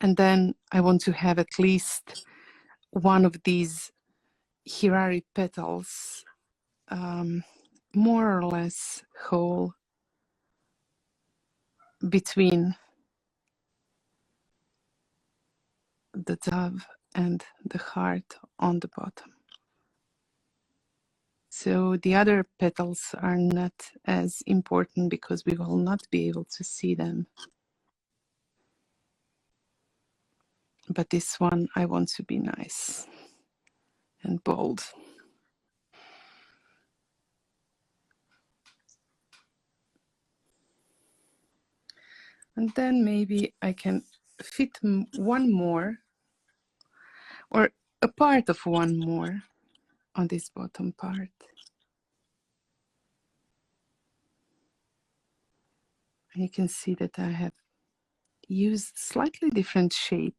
And then I want to have at least one of these Hirari petals more or less whole between the dove and the heart on the bottom. So the other petals are not as important because we will not be able to see them. But this one I want to be nice and bold. And then maybe I can fit one more or a part of one more on this bottom part. And you can see that I have used slightly different shape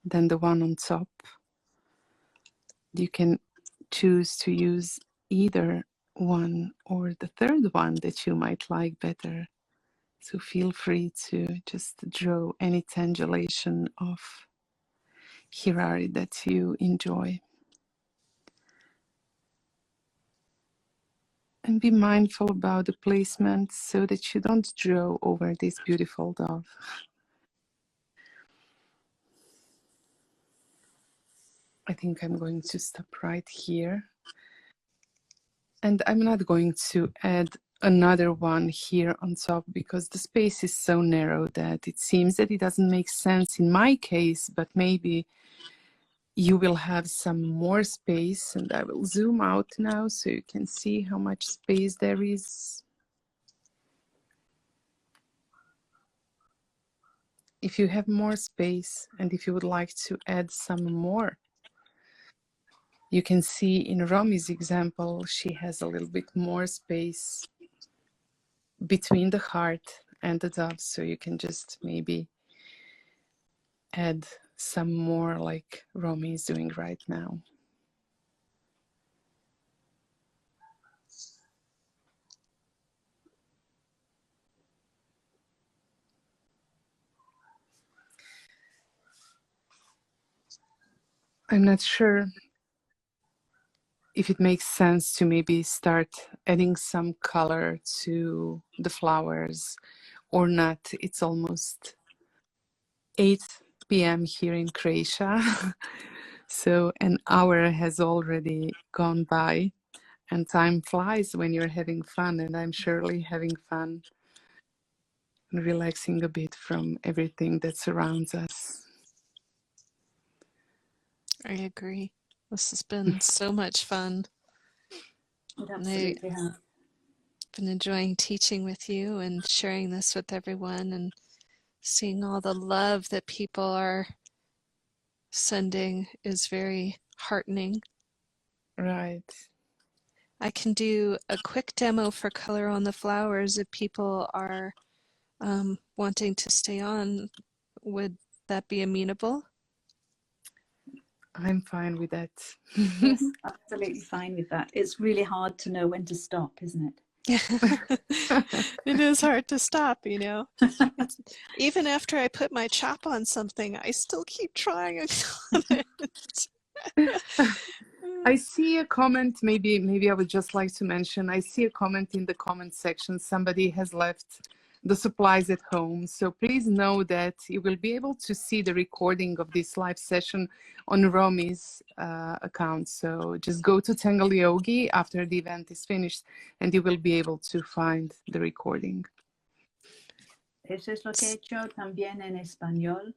than the one on top. You can choose to use either one or the third one that you might like better. So feel free to just draw any tangulation of Hirari that you enjoy. And be mindful about the placement so that you don't draw over this beautiful dove. I think I'm going to stop right here. And I'm not going to add another one here on top because the space is so narrow that it seems that it doesn't make sense in my case, but maybe you will have some more space. And I will zoom out now so you can see how much space there is. If you have more space and if you would like to add some more, you can see in Romi's example, she has a little bit more space between the heart and the dove, so you can just maybe add some more like Romi is doing right now. I'm not sure if it makes sense to maybe start adding some color to the flowers or not. It's almost 8 p.m. here in Croatia. So an hour has already gone by and time flies when you're having fun, and I'm surely having fun and relaxing a bit from everything that surrounds us. I agree. This has been so much fun. It absolutely has. Been enjoying teaching with you and sharing this with everyone and seeing all the love that people are sending is very heartening. Right. I can do a quick demo for color on the flowers if people are wanting to stay on. Would that be amenable? I'm fine with that. Yes, absolutely fine with that. It's really hard to know when to stop, isn't it? It is hard to stop, you know. Even after I put my chop on something, I still keep trying on it. I see a comment, maybe I would just like to mention, I see a comment in the comment section. Somebody has left the supplies at home. So please know that you will be able to see the recording of this live session on Romi's account. So just go to Tangle Yogi after the event is finished and you will be able to find the recording. Eso es lo que he hecho también en español,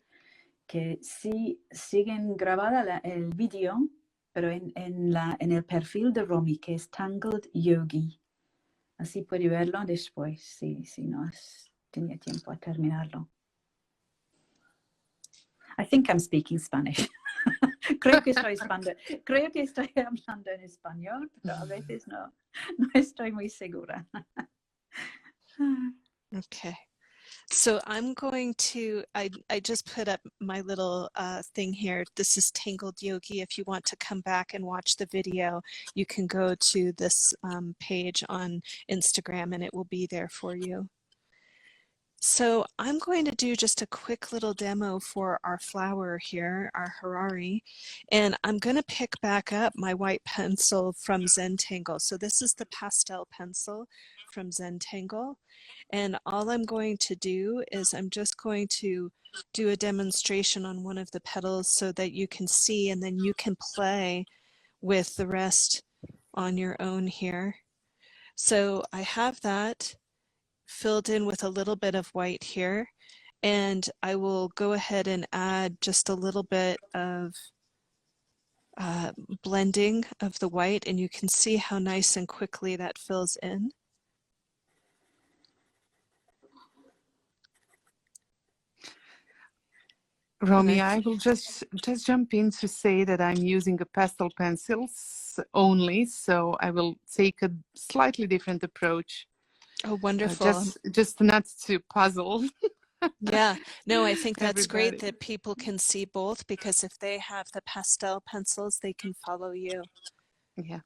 que sí siguen grabada el vídeo, pero en el perfil de Romi, que es Tangled Yogi. Así puede verlo después, si no has tenido tiempo a terminarlo. I think I'm speaking Spanish. Creo que estoy hablando en español, pero a veces no estoy muy segura. Okay. So I'm going to, I just put up my little thing here. This is Tangled Yogi. If you want to come back and watch the video, you can go to this page on Instagram and it will be there for you. So I'm going to do just a quick little demo for our flower here, our Hirari, and I'm going to pick back up my white pencil from Zentangle. So this is the pastel pencil from Zentangle, and all I'm going to do is I'm just going to do a demonstration on one of the petals so that you can see, and then you can play with the rest on your own here. So I have that filled in with a little bit of white here, and I will go ahead and add just a little bit of blending of the white, and you can see how nice and quickly that fills in. Romy, I will just jump in to say that I'm using a pastel pencils only, so I will take a slightly different approach. Oh, wonderful. Just not to puzzle. Yeah, no, I think that's Everybody. great that people can see both, because if they have the pastel pencils, they can follow you. Yeah.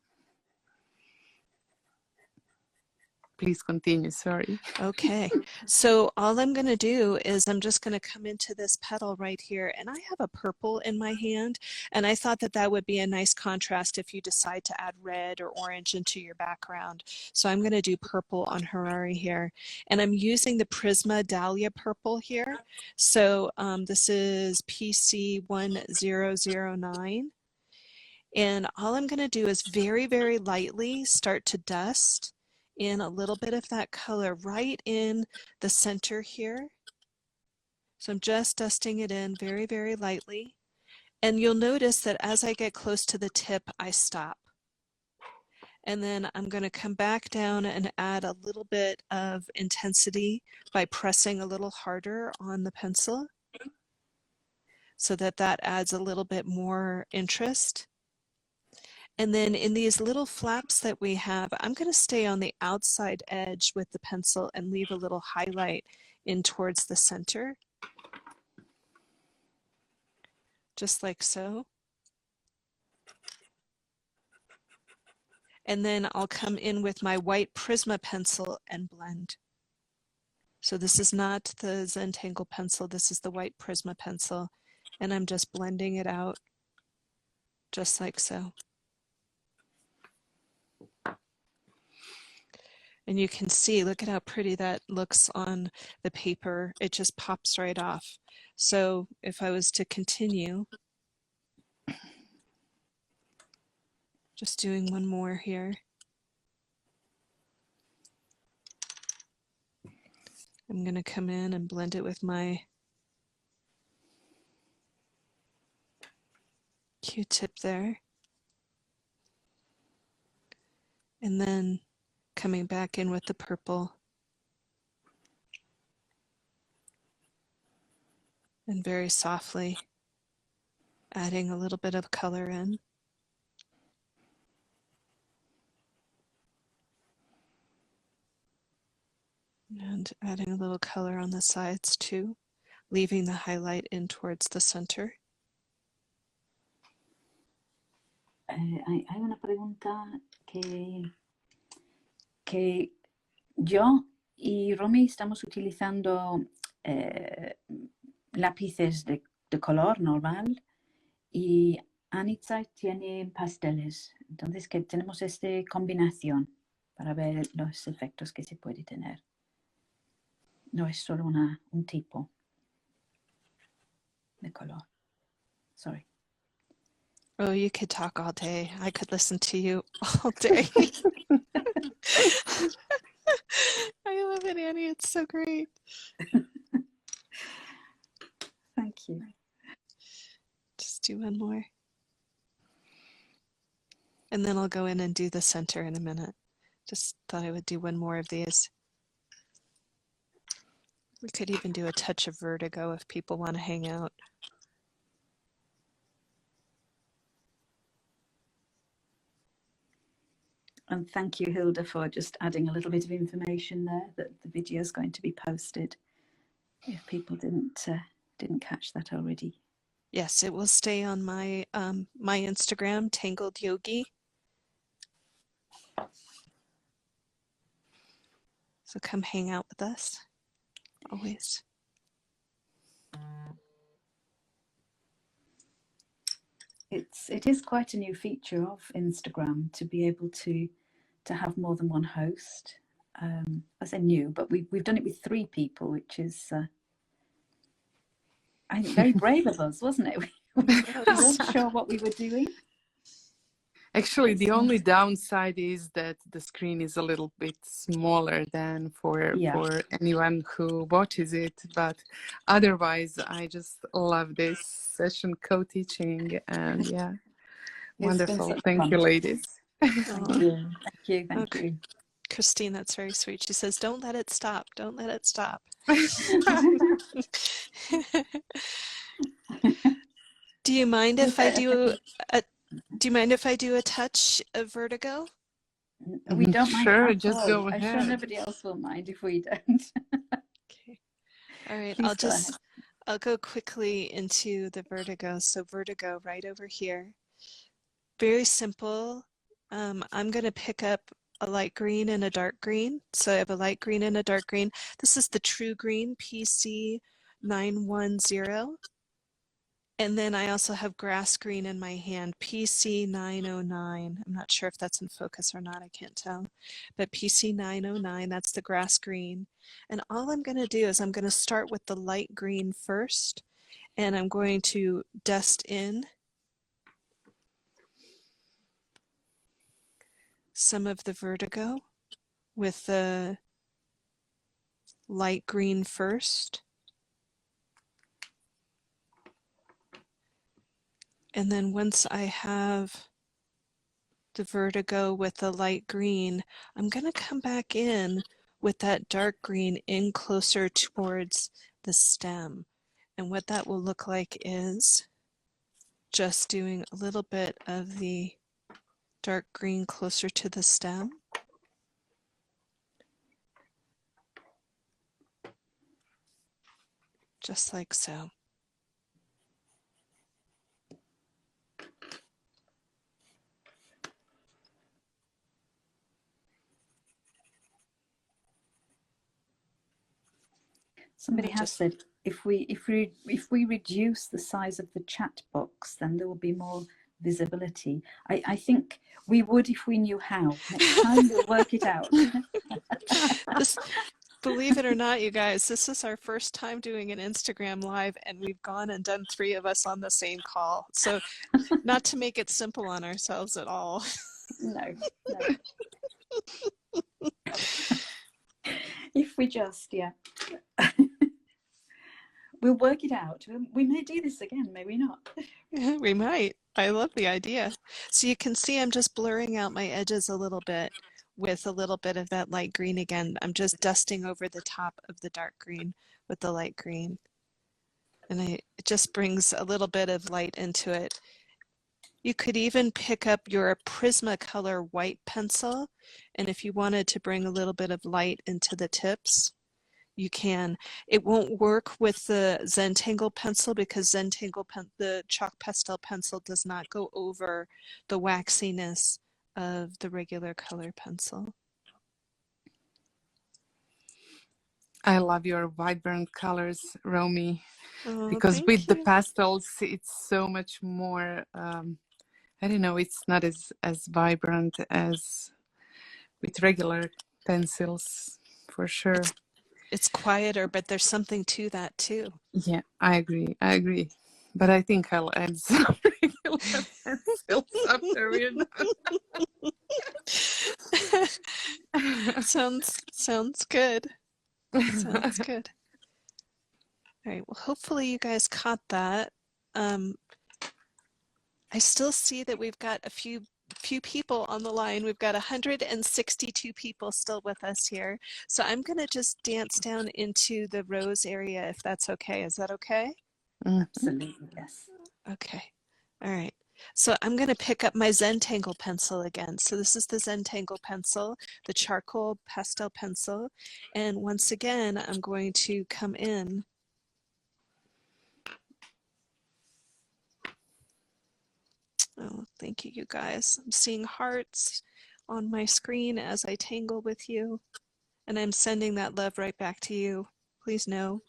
Please continue, sorry. Okay, so all I'm going to do is I'm just going to come into this petal right here, and I have a purple in my hand, and I thought that that would be a nice contrast if you decide to add red or orange into your background. So I'm going to do purple on Hirari here, and I'm using the Prisma Dahlia purple here. So this is PC 1009. And all I'm going to do is very, very lightly start to dust in a little bit of that color right in the center here. So I'm just dusting it in very, very lightly. And you'll notice that as I get close to the tip, I stop. And then I'm going to come back down and add a little bit of intensity by pressing a little harder on the pencil so that that adds a little bit more interest. And then in these little flaps that we have, I'm going to stay on the outside edge with the pencil and leave a little highlight in towards the center, just like so. And then I'll come in with my White Prisma Pencil and blend. So this is not the Zentangle pencil, this is the White Prisma Pencil, and I'm just blending it out, just like so. And you can see, look at how pretty that looks on the paper. It just pops right off. So if I was to continue, just doing one more here. I'm going to come in and blend it with my Q-tip there. And then coming back in with the purple. And very softly adding a little bit of color in. And adding a little color on the sides too, leaving the highlight in towards the center. Hay una pregunta que yo y Romy estamos utilizando lápices de color normal y Anica tiene pasteles. Entonces que tenemos esta combinación para ver los efectos que se puede tener. No es solo un tipo de color. Sorry. Oh, you could talk all day. I could listen to you all day. I love it, Annie. It's so great. Thank you. Just do one more. And then I'll go in and do the center in a minute. Just thought I would do one more of these. We could even do a touch of vertigo if people want to hang out. And thank you, Hilda, for just adding a little bit of information there that the video is going to be posted. If people didn't catch that already. Yes, it will stay on my my Instagram, Tangled Yogi. So come hang out with us, always. It is quite a new feature of Instagram to be able to have more than one host. I say new, but we've done it with 3 people, which is I think very brave of us, wasn't it? We weren't sure what we were doing. Actually, the only downside is that the screen is a little bit smaller than for anyone who watches it. But otherwise, I just love this session co-teaching, and yeah, wonderful. Thank you, ladies. Thank you. Thank you. Christine, that's very sweet. She says, "Don't let it stop. Don't let it stop." Do you mind if I do a touch of vertigo? We don't mind. Sure, just go ahead. I'm sure nobody else will mind if we don't. Okay. All right. Please I'll go quickly into the vertigo. So vertigo right over here. Very simple. I'm going to pick up a light green and a dark green. So I have a light green and a dark green. This is the True Green PC 910. And then I also have grass green in my hand, PC 909. I'm not sure if that's in focus or not, I can't tell. But PC 909, that's the grass green. And all I'm going to do is I'm going to start with the light green first, and I'm going to dust in some of the vertigo with the light green first. And then once I have the vertigo with the light green, I'm going to come back in with that dark green in closer towards the stem. And what that will look like is just doing a little bit of the dark green closer to the stem. Just like so. Somebody has said if we reduce the size of the chat box, then there will be more visibility. I think we would if we knew how. Next time we'll work it out. Believe it or not, you guys, this is our first time doing an Instagram live, and we've gone and done 3 of us on the same call. So not to make it simple on ourselves at all. No. If we just, we'll work it out. We may do this again, maybe not. We might. I love the idea. So you can see I'm just blurring out my edges a little bit with a little bit of that light green again. I'm just dusting over the top of the dark green with the light green. And it just brings a little bit of light into it. You could even pick up your Prisma Color White Pencil, and if you wanted to bring a little bit of light into the tips, you can. It won't work with the Zentangle pencil because the chalk pastel pencil does not go over the waxiness of the regular color pencil. I love your vibrant colors, Romy, Oh, because with you. the pastels, it's so much more, I don't know, it's not as vibrant as with regular pencils, for sure. It's quieter, but there's something to that too. Yeah, I agree. But I think I'll add some regular pencils after we're done. Sounds good. Sounds good. All right, well, hopefully you guys caught that. I still see that we've got a few people on the line. We've got 162 people still with us here. So I'm going to just dance down into the rose area if that's okay. Is that okay? Absolutely, yes. Okay. All right. So I'm going to pick up my Zentangle pencil again. So this is the Zentangle pencil, the charcoal pastel pencil. And once again, I'm going to come in. Oh, thank you, you guys. I'm seeing hearts on my screen as I tangle with you. And I'm sending that love right back to you. Please know.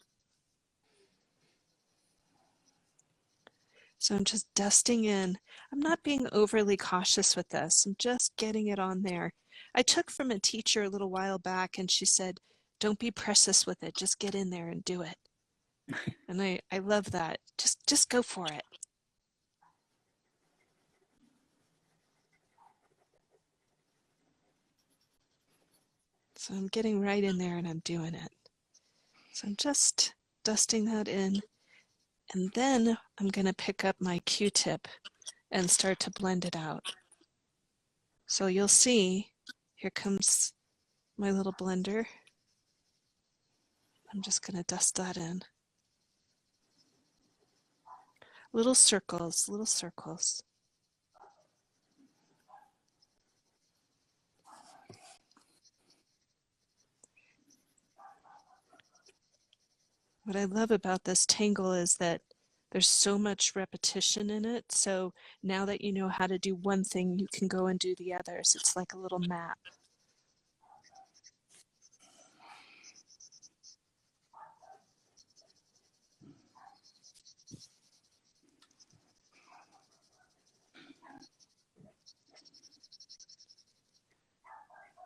So I'm just dusting in. I'm not being overly cautious with this. I'm just getting it on there. I took from a teacher a little while back and she said, don't be precious with it. Just get in there and do it. And I love that. Just go for it. So I'm getting right in there and I'm doing it. So I'm just dusting that in. And then I'm going to pick up my Q-tip and start to blend it out. So you'll see, here comes my little blender. I'm just going to dust that in. Little circles, little circles. What I love about this Tangle is that there's so much repetition in it. So now that you know how to do one thing, you can go and do the others. It's like a little map.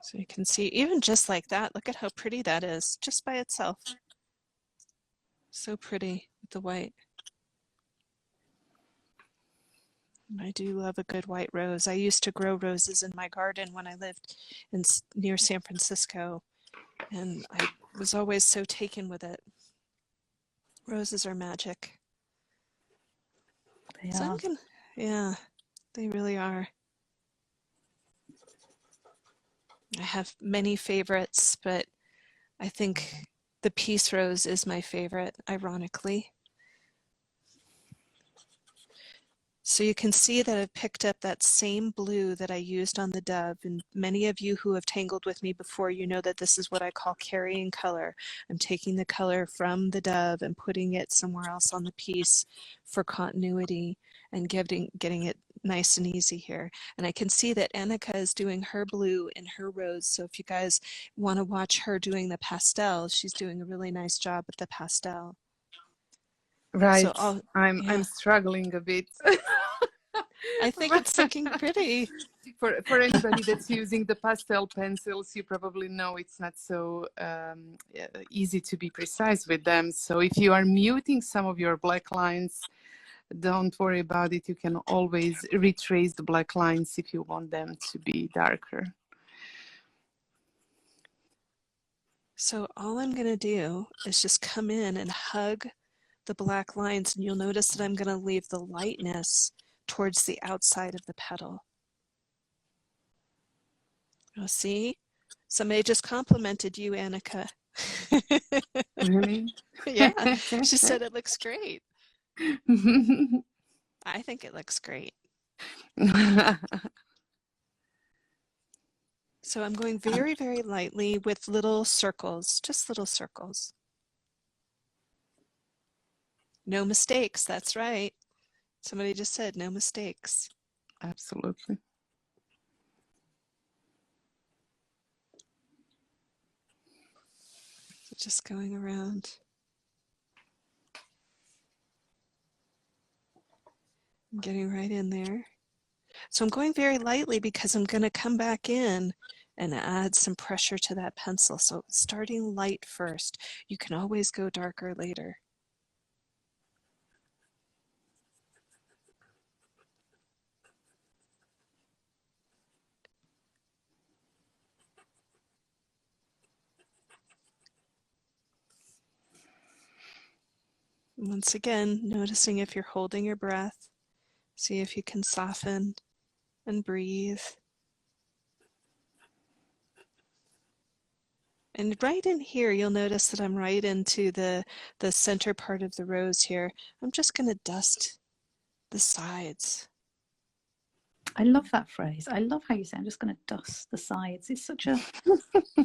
So you can see, even just like that, look at how pretty that is, just by itself. So pretty with the white. And I do love a good white rose. I used to grow roses in my garden when I lived near San Francisco, and I was always so taken with it. Roses are magic. They So are. I'm gonna, yeah, they really are. I have many favorites, but I think the peace rose is my favorite, ironically. So you can see that I've picked up that same blue that I used on the dove, and many of you who have tangled with me before, you know that this is what I call carrying color. I'm taking the color from the dove and putting it somewhere else on the piece for continuity and getting it nice and easy here. And I can see that Anica is doing her blue in her rose, so if you guys want to watch her doing the pastel, she's doing a really nice job with the pastel. Right. So I'm struggling a bit. I think it's looking pretty. For anybody that's using the pastel pencils, you probably know it's not so easy to be precise with them. So if you are muting some of your black lines, don't worry about it. You can always retrace the black lines if you want them to be darker. So all I'm going to do is just come in and hug the black lines, and you'll notice that I'm going to leave the lightness towards the outside of the petal. You'll see? Somebody just complimented you, Anica. Really? Yeah, she said it looks great. I think it looks great. So I'm going very, very lightly with little circles, just little circles. No mistakes, that's right. Somebody just said no mistakes. Absolutely. So just going around. I'm getting right in there. So I'm going very lightly because I'm going to come back in and add some pressure to that pencil. So starting light first. You can always go darker later. Once again, noticing if you're holding your breath. See if you can soften and breathe. And right in here, you'll notice that I'm right into the center part of the rose here. I'm just going to dust the sides. I love that phrase. I love how you say, I'm just going to dust the sides. It's such a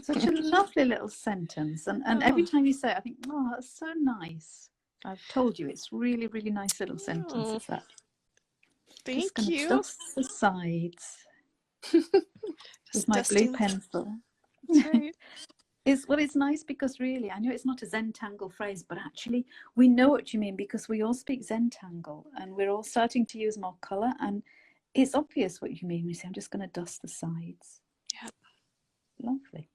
lovely little sentence. And every time you say it, I think, oh, that's so nice. I've told you, it's really, really nice little sentence. Is that? Just Thank going to you. dust the sides with my blue dusting. pencil. That's right. It's nice because really, I know it's not a Zentangle phrase, but actually we know what you mean because we all speak Zentangle and we're all starting to use more colour, and it's obvious what you mean when you say, I'm just going to dust the sides. Yep. Lovely.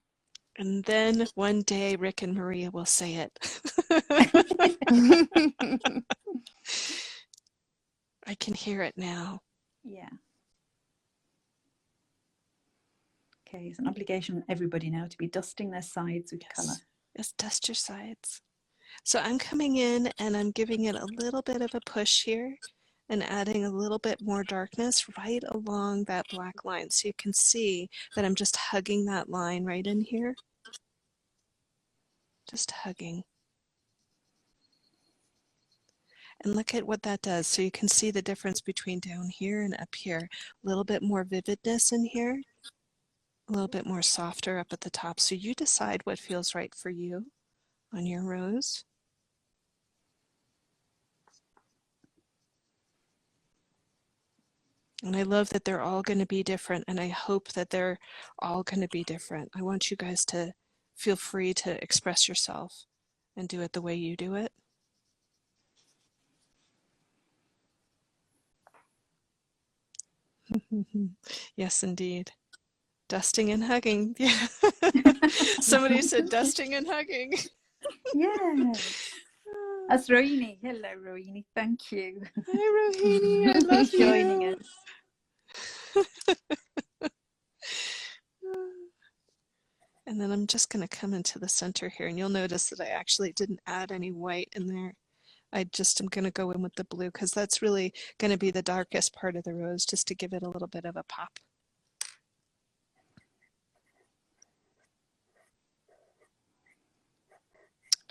And then one day Rick and Maria will say it. I can hear it now. Yeah. Okay, it's an obligation on everybody now to be dusting their sides with colour. Yes, dust your sides. So I'm coming in and I'm giving it a little bit of a push here and adding a little bit more darkness right along that black line. So you can see that I'm just hugging that line right in here. Just hugging. And look at what that does. So you can see the difference between down here and up here. A little bit more vividness in here. A little bit more softer up at the top. So you decide what feels right for you on your rose. And I love that they're all going to be different, and I hope that they're all going to be different. I want you guys to feel free to express yourself and do it the way you do it. Yes, indeed. Dusting and hugging. Yeah. Somebody said dusting and hugging. Yes. That's Rohini. Hello, Rohini. Thank you. Hi, Rohini. I love you. Joining us. And then I'm just going to come into the center here, and you'll notice that I actually didn't add any white in there. I just am going to go in with the blue because that's really going to be the darkest part of the rose, just to give it a little bit of a pop.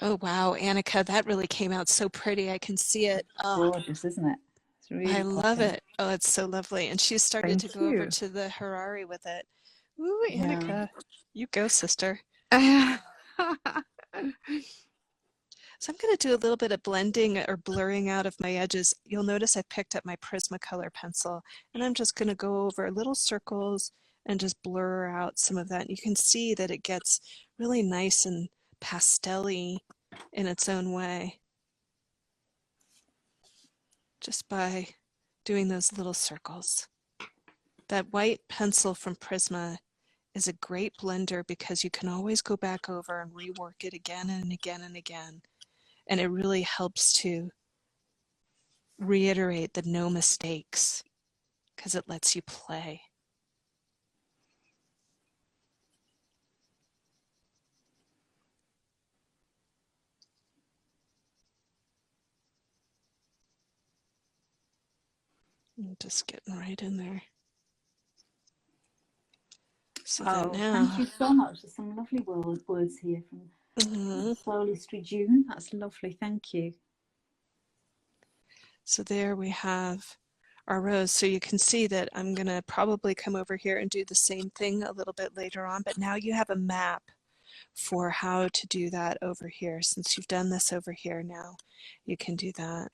Oh, wow, Anica, that really came out so pretty. I can see it. Oh, Gorgeous, isn't it? It's really I love popping. it. Oh, it's so lovely. And she started to go over to the Hirari with it. Ooh, Anica, Yeah. you go, sister. Yeah. So I'm going to do a little bit of blending or blurring out of my edges. You'll notice I picked up my Prisma Color Pencil, and I'm just going to go over little circles and just blur out some of that. And you can see that it gets really nice and pastel-y in its own way, just by doing those little circles. That white pencil from Prisma is a great blender because you can always go back over and rework it again and again and again. And it really helps to reiterate the no mistakes because it lets you play. I'm just getting right in there. So that now, thank you so much. There's some lovely words here from Slowly Street June. That's lovely. Thank you. So there we have our rose. So you can see that I'm going to probably come over here and do the same thing a little bit later on, but now you have a map for how to do that over here. Since you've done this over here now, you can do that.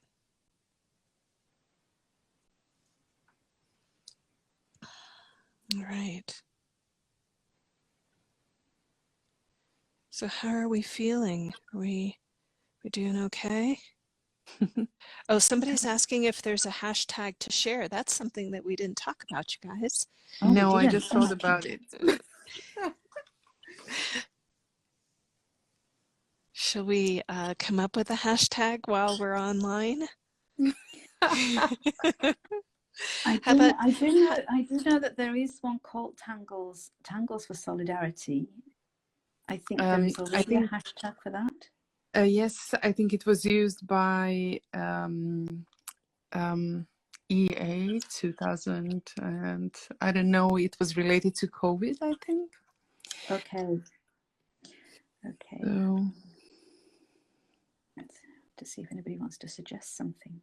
All right. So how are we feeling? Are we doing okay? Oh, somebody's asking if there's a hashtag to share. That's something that we didn't talk about, you guys. No, I just thought about it. Shall we come up with a hashtag while we're online? I do know that there is one called Tangles for Solidarity. I think there is already a hashtag for that. Yes, I think it was used by EA 2000, and I don't know, it was related to COVID, I think. Okay. So let's to see if anybody wants to suggest something.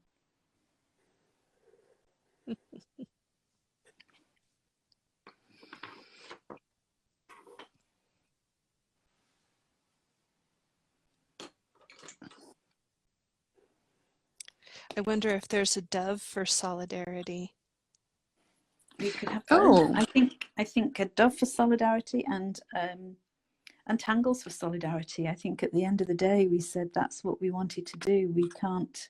I wonder if there's a dove for solidarity. We could have both. Oh, I think a dove for solidarity and tangles for solidarity. I think at the end of the day, we said that's what we wanted to do. We can't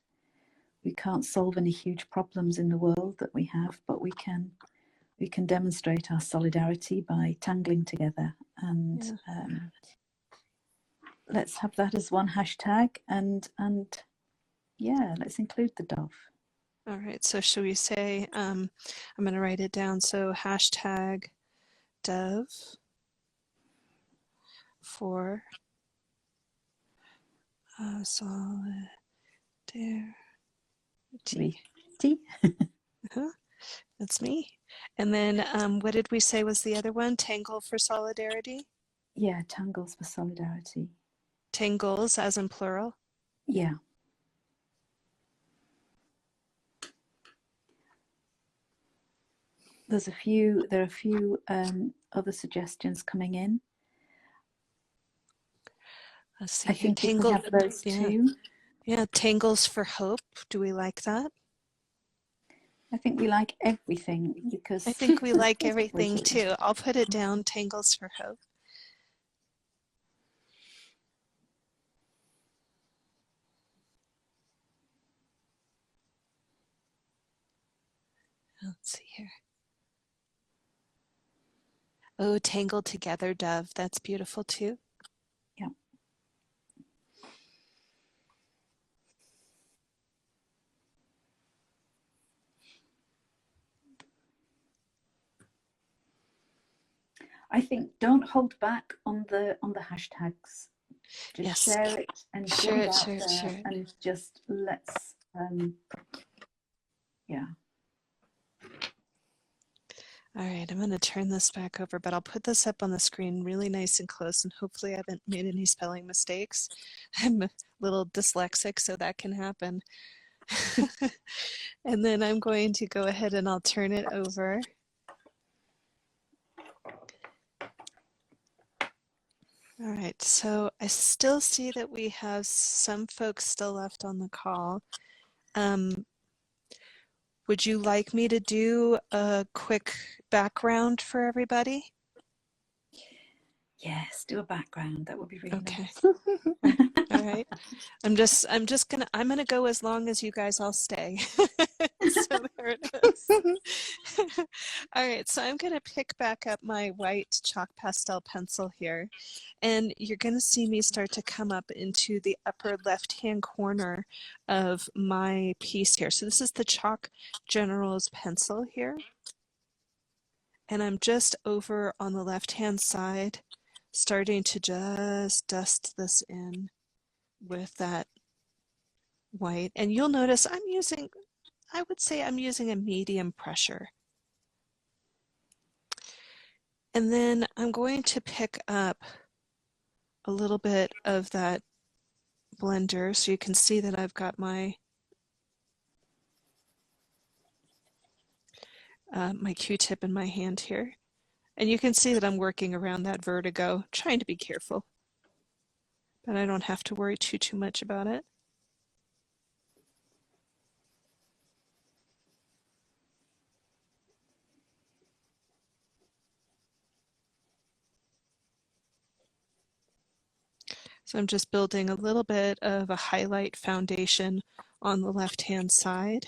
solve any huge problems in the world that we have, but we can demonstrate our solidarity by tangling together. And let's have that as one hashtag. And yeah, let's include the dove. All right, so should we say, I'm going to write it down. So hashtag dove for solidarity. That's me. And then what did we say was the other one? Tangle for solidarity? Yeah, tangles for solidarity. Tangles as in plural? Yeah. There are a few other suggestions coming in. Let's see. I think we can have those too. Yeah, tangles for hope. Do we like that? I think we like everything because I think we like everything too. I'll put it down, tangles for hope. Let's see here. Oh, tangled together, dove. That's beautiful too. Yeah. I think don't hold back on the hashtags. Just share it and share it, and just let's yeah. All right, I'm going to turn this back over, but I'll put this up on the screen really nice and close, and hopefully I haven't made any spelling mistakes. I'm a little dyslexic, so that can happen. And then I'm going to go ahead and I'll turn it over. All right, so I still see that we have some folks still left on the call. Would you like me to do a quick background for everybody? Yes, do a background. That would be really okay. nice. All right. I'm gonna go as long as you guys all stay. So there it is. All right, so I'm gonna pick back up my white chalk pastel pencil here, and you're gonna see me start to come up into the upper left-hand corner of my piece here. So this is the Chalk General's pencil here. And I'm just over on the left-hand side, starting to just dust this in with that white. And you'll notice I would say I'm using a medium pressure. And then I'm going to pick up a little bit of that blender so you can see that I've got my my Q-tip in my hand here. And you can see that I'm working around that vertigo, trying to be careful. But I don't have to worry too much about it. So I'm just building a little bit of a highlight foundation on the left-hand side.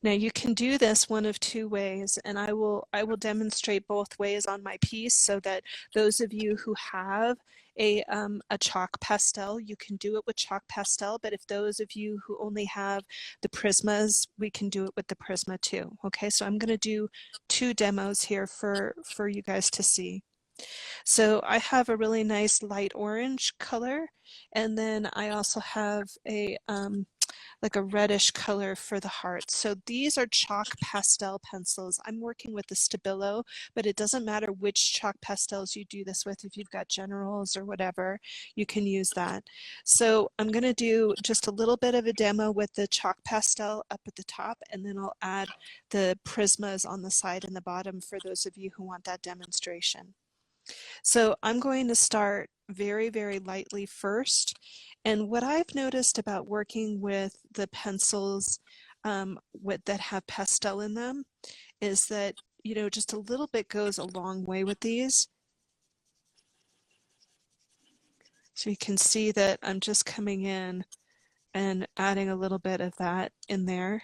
Now you can do this one of two ways, and I will demonstrate both ways on my piece so that those of you who have a chalk pastel, you can do it with chalk pastel, but if those of you who only have the Prismas, we can do it with the Prisma too. Okay, so I'm going to do two demos here for you guys to see. So I have a really nice light orange color, and then I also have a like a reddish color for the heart. So these are chalk pastel pencils. I'm working with the Stabilo, but it doesn't matter which chalk pastels you do this with. If you've got generals or whatever, you can use that. So I'm going to do just a little bit of a demo with the chalk pastel up at the top, and then I'll add the Prismas on the side and the bottom for those of you who want that demonstration. So I'm going to start very, very lightly first. And what I've noticed about working with the pencils that have pastel in them is that, you know, just a little bit goes a long way with these. So you can see that I'm just coming in and adding a little bit of that in there.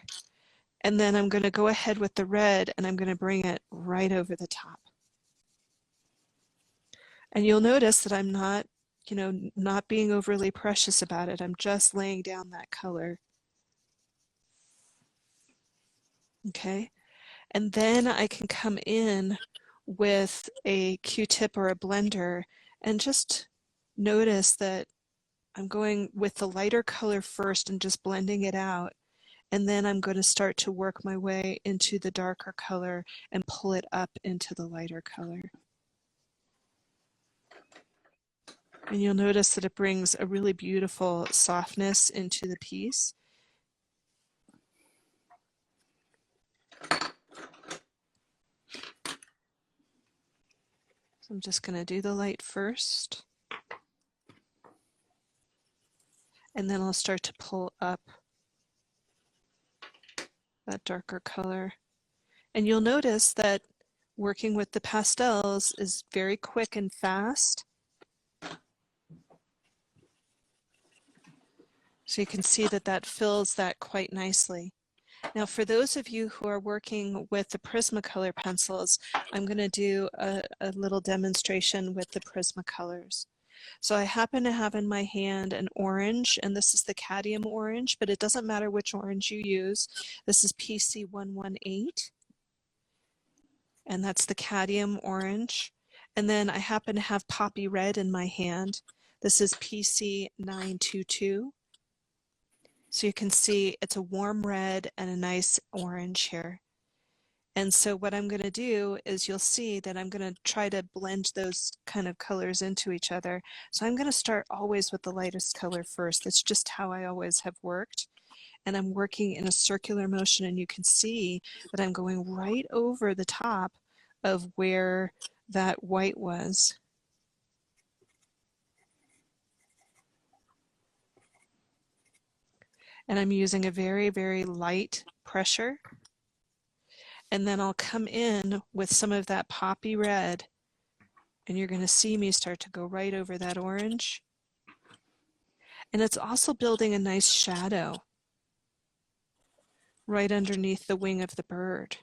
And then I'm going to go ahead with the red and I'm going to bring it right over the top. And you'll notice that I'm not, you know, not being overly precious about it. I'm just laying down that color. Okay. And then I can come in with a Q-tip or a blender and just notice that I'm going with the lighter color first and just blending it out. And then I'm going to start to work my way into the darker color and pull it up into the lighter color. And you'll notice that it brings a really beautiful softness into the piece. So I'm just going to do the light first. And then I'll start to pull up that darker color. And you'll notice that working with the pastels is very quick and fast. So you can see that that fills that quite nicely. Now for those of you who are working with the Prisma Color pencils, I'm going to do a little demonstration with the Prisma colors. So I happen to have in my hand an orange, and this is the cadmium orange, but it doesn't matter which orange you use. This is PC118, and that's the cadmium orange. And then I happen to have poppy red in my hand. This is PC922. So you can see it's a warm red and a nice orange here. And so what I'm going to do is you'll see that I'm going to try to blend those kind of colors into each other. So I'm going to start always with the lightest color first. That's just how I always have worked. And I'm working in a circular motion, and you can see that I'm going right over the top of where that white was. And I'm using a very, very light pressure. And then I'll come in with some of that poppy red, and you're going to see me start to go right over that orange. And it's also building a nice shadow right underneath the wing of the bird.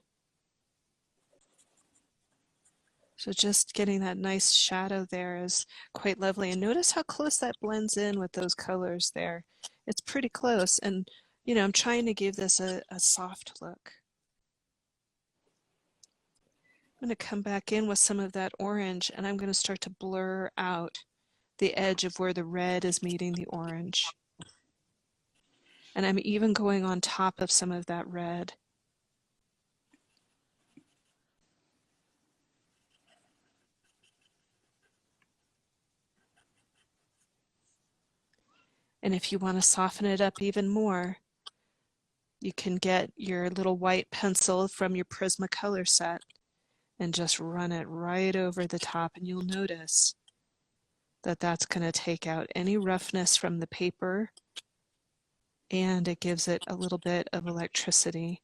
So just getting that nice shadow there is quite lovely. And notice how close that blends in with those colors there. It's pretty close. And, you know, I'm trying to give this a soft look. I'm going to come back in with some of that orange, and I'm going to start to blur out the edge of where the red is meeting the orange. And I'm even going on top of some of that red. And if you want to soften it up even more, you can get your little white pencil from your Prisma color set and just run it right over the top, and you'll notice that that's going to take out any roughness from the paper, and it gives it a little bit of electricity.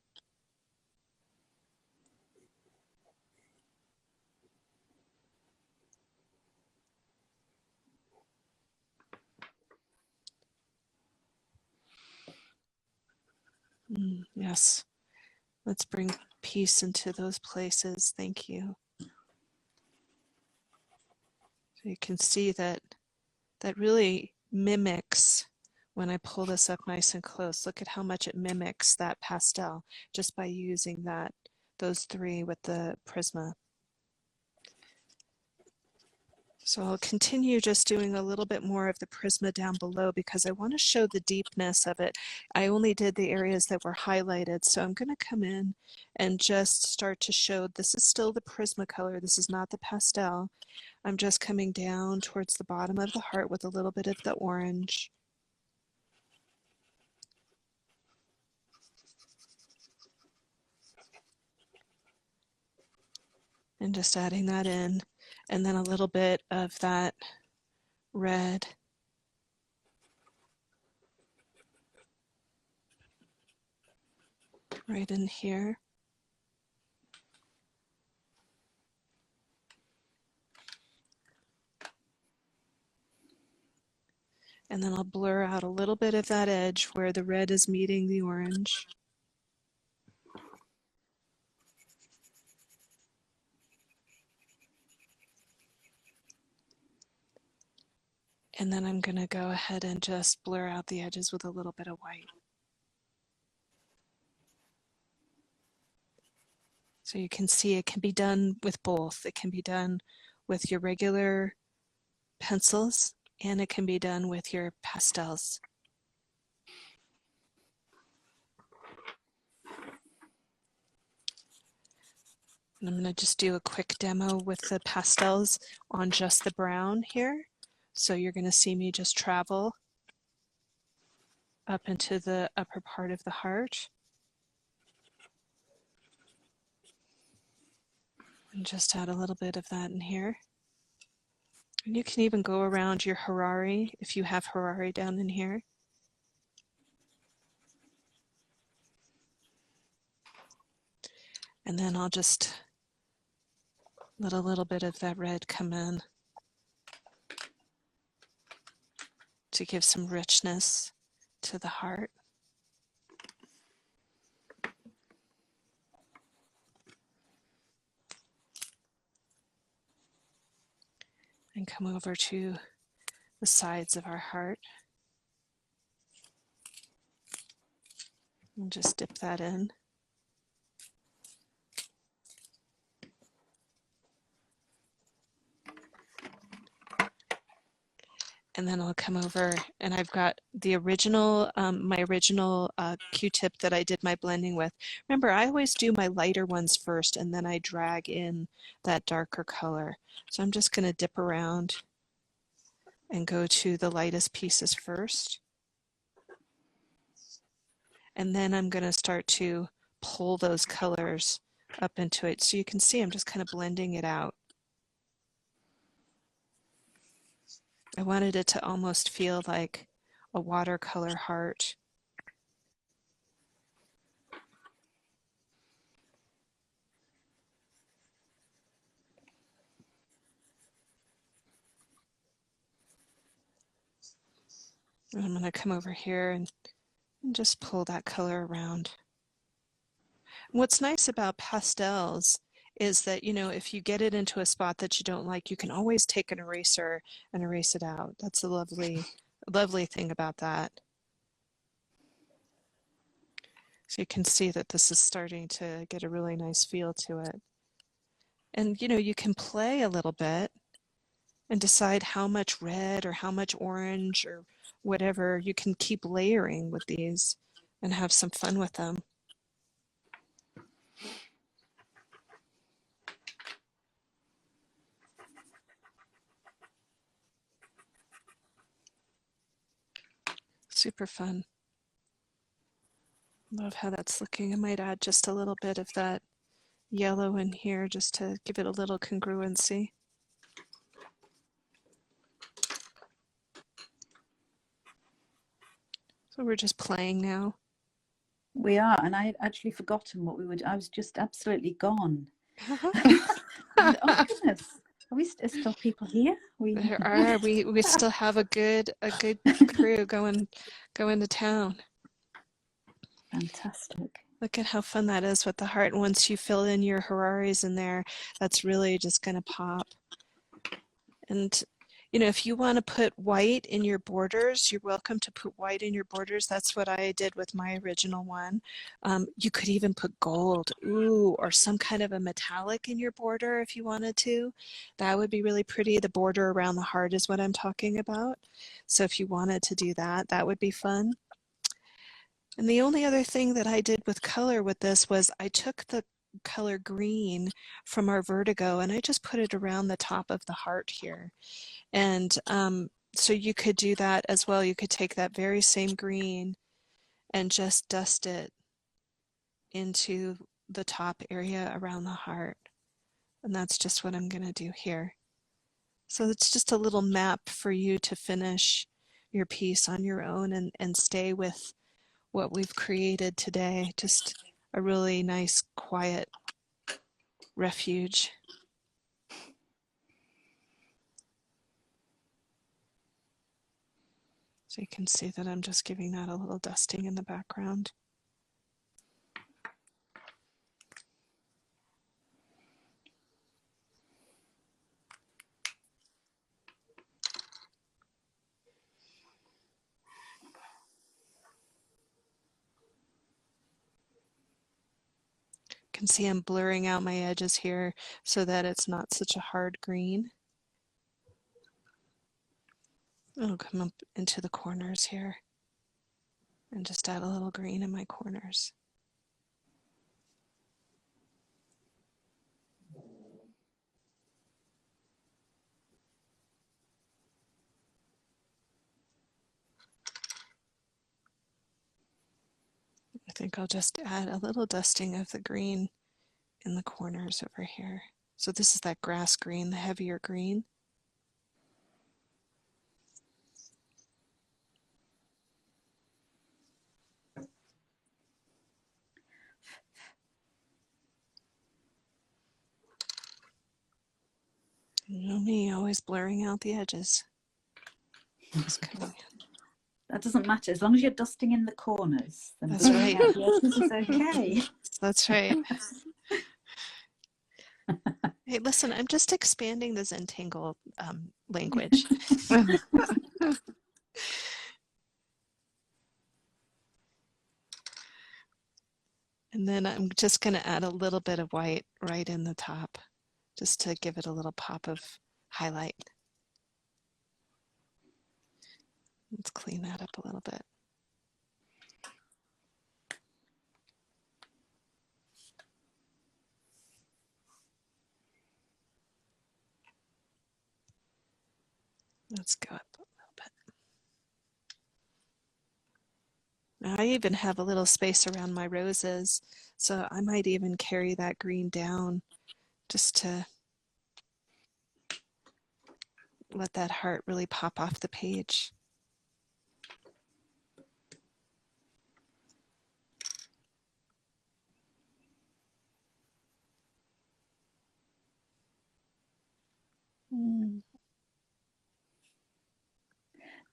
Yes, let's bring peace into those places. Thank you. So you can see that that really mimics, when I pull this up nice and close, look at how much it mimics that pastel just by using those three with the Prisma. So I'll continue just doing a little bit more of the Prisma down below because I want to show the deepness of it. I only did the areas that were highlighted, so I'm going to come in and just start to show, this is still the Prisma color, this is not the pastel. I'm just coming down towards the bottom of the heart with a little bit of the orange. And just adding that in. and then a little bit of that red. Right in here. And then I'll blur out a little bit of that edge where the red is meeting the orange. And then I'm going to go ahead and just blur out the edges with a little bit of white. So you can see it can be done with both. It can be done with your regular pencils, and it can be done with your pastels. And I'm going to just do a quick demo with the pastels on just the brown here. So you're going to see me just travel up into the upper part of the heart. And just add a little bit of that in here. And you can even go around your Hirari if you have Hirari down in here. And then I'll just let a little bit of that red come in to give some richness to the heart. And come over to the sides of our heart. And just dip that in. And then I'll come over and I've got the original, my original Q-tip that I did my blending with. Remember, I always do my lighter ones first and then I drag in that darker color. So I'm just going to dip around and go to the lightest pieces first. And then I'm going to start to pull those colors up into it. So you can see I'm just kind of blending it out. I wanted it to almost feel like a watercolor heart. And I'm going to come over here and just pull that color around. What's nice about pastels is that, you know, if you get it into a spot that you don't like, you can always take an eraser and erase it out. That's a lovely thing about that. So you can see that this is starting to get a really nice feel to it. And, you know, you can play a little bit and decide how much red or how much orange or whatever. You can keep layering with these and have some fun with them. Super fun. Love how that's looking. I might add just a little bit of that yellow in here just to give it a little congruency. So we're just playing now. We are, and I had actually forgotten what we would. I was just absolutely gone. And, oh goodness, are we still people here? There are. We still have a good crew going to town. Fantastic. Look at how fun that is with the heart. And once you fill in your Hiraris in there, that's really just going to pop. And, you know, if you want to put white in your borders, you're welcome to put white in your borders. That's what I did with my original one. You could even put gold, or some kind of a metallic in your border if you wanted to. That would be really pretty. The border around the heart is what I'm talking about. So if you wanted to do that, that would be fun. And the only other thing that I did with color with this was I took the color green from our Vertigo and I just put it around the top of the heart here. And so you could do that as well. You could take that very same green and just dust it into the top area around the heart. And that's just what I'm going to do here. So it's just a little map for you to finish your piece on your own and stay with what we've created today. Just a really nice, quiet refuge. So you can see that I'm just giving that a little dusting in the background. You can see I'm blurring out my edges here so that it's not such a hard green. I'll come up into the corners here and just add a little green in my corners. I think I'll just add a little dusting of the green in the corners over here. So this is that grass green, the heavier green. You know me, always blurring out the edges. Just coming. That doesn't matter. As long as you're dusting in the corners, then That's right. out the edges is okay. That's right. Hey, listen, I'm just expanding the Zentangle language. And then I'm just going to add a little bit of white right in the top, just to give it a little pop of highlight. Let's clean that up a little bit. Let's go up a little bit. Now I even have a little space around my roses, so I might even carry that green down just to let that heart really pop off the page.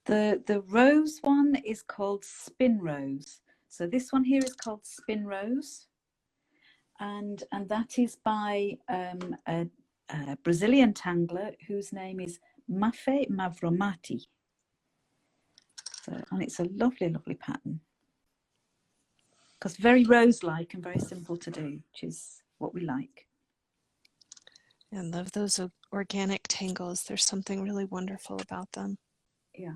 The rose one is called Spin Rose. So this one here is called Spin Rose. And that is by a Brazilian tangler whose name is Mafe Mavromati. So, and it's a lovely, lovely pattern. Because very rose-like and very simple to do, which is what we like. I love those organic tangles. There's something really wonderful about them. Yeah.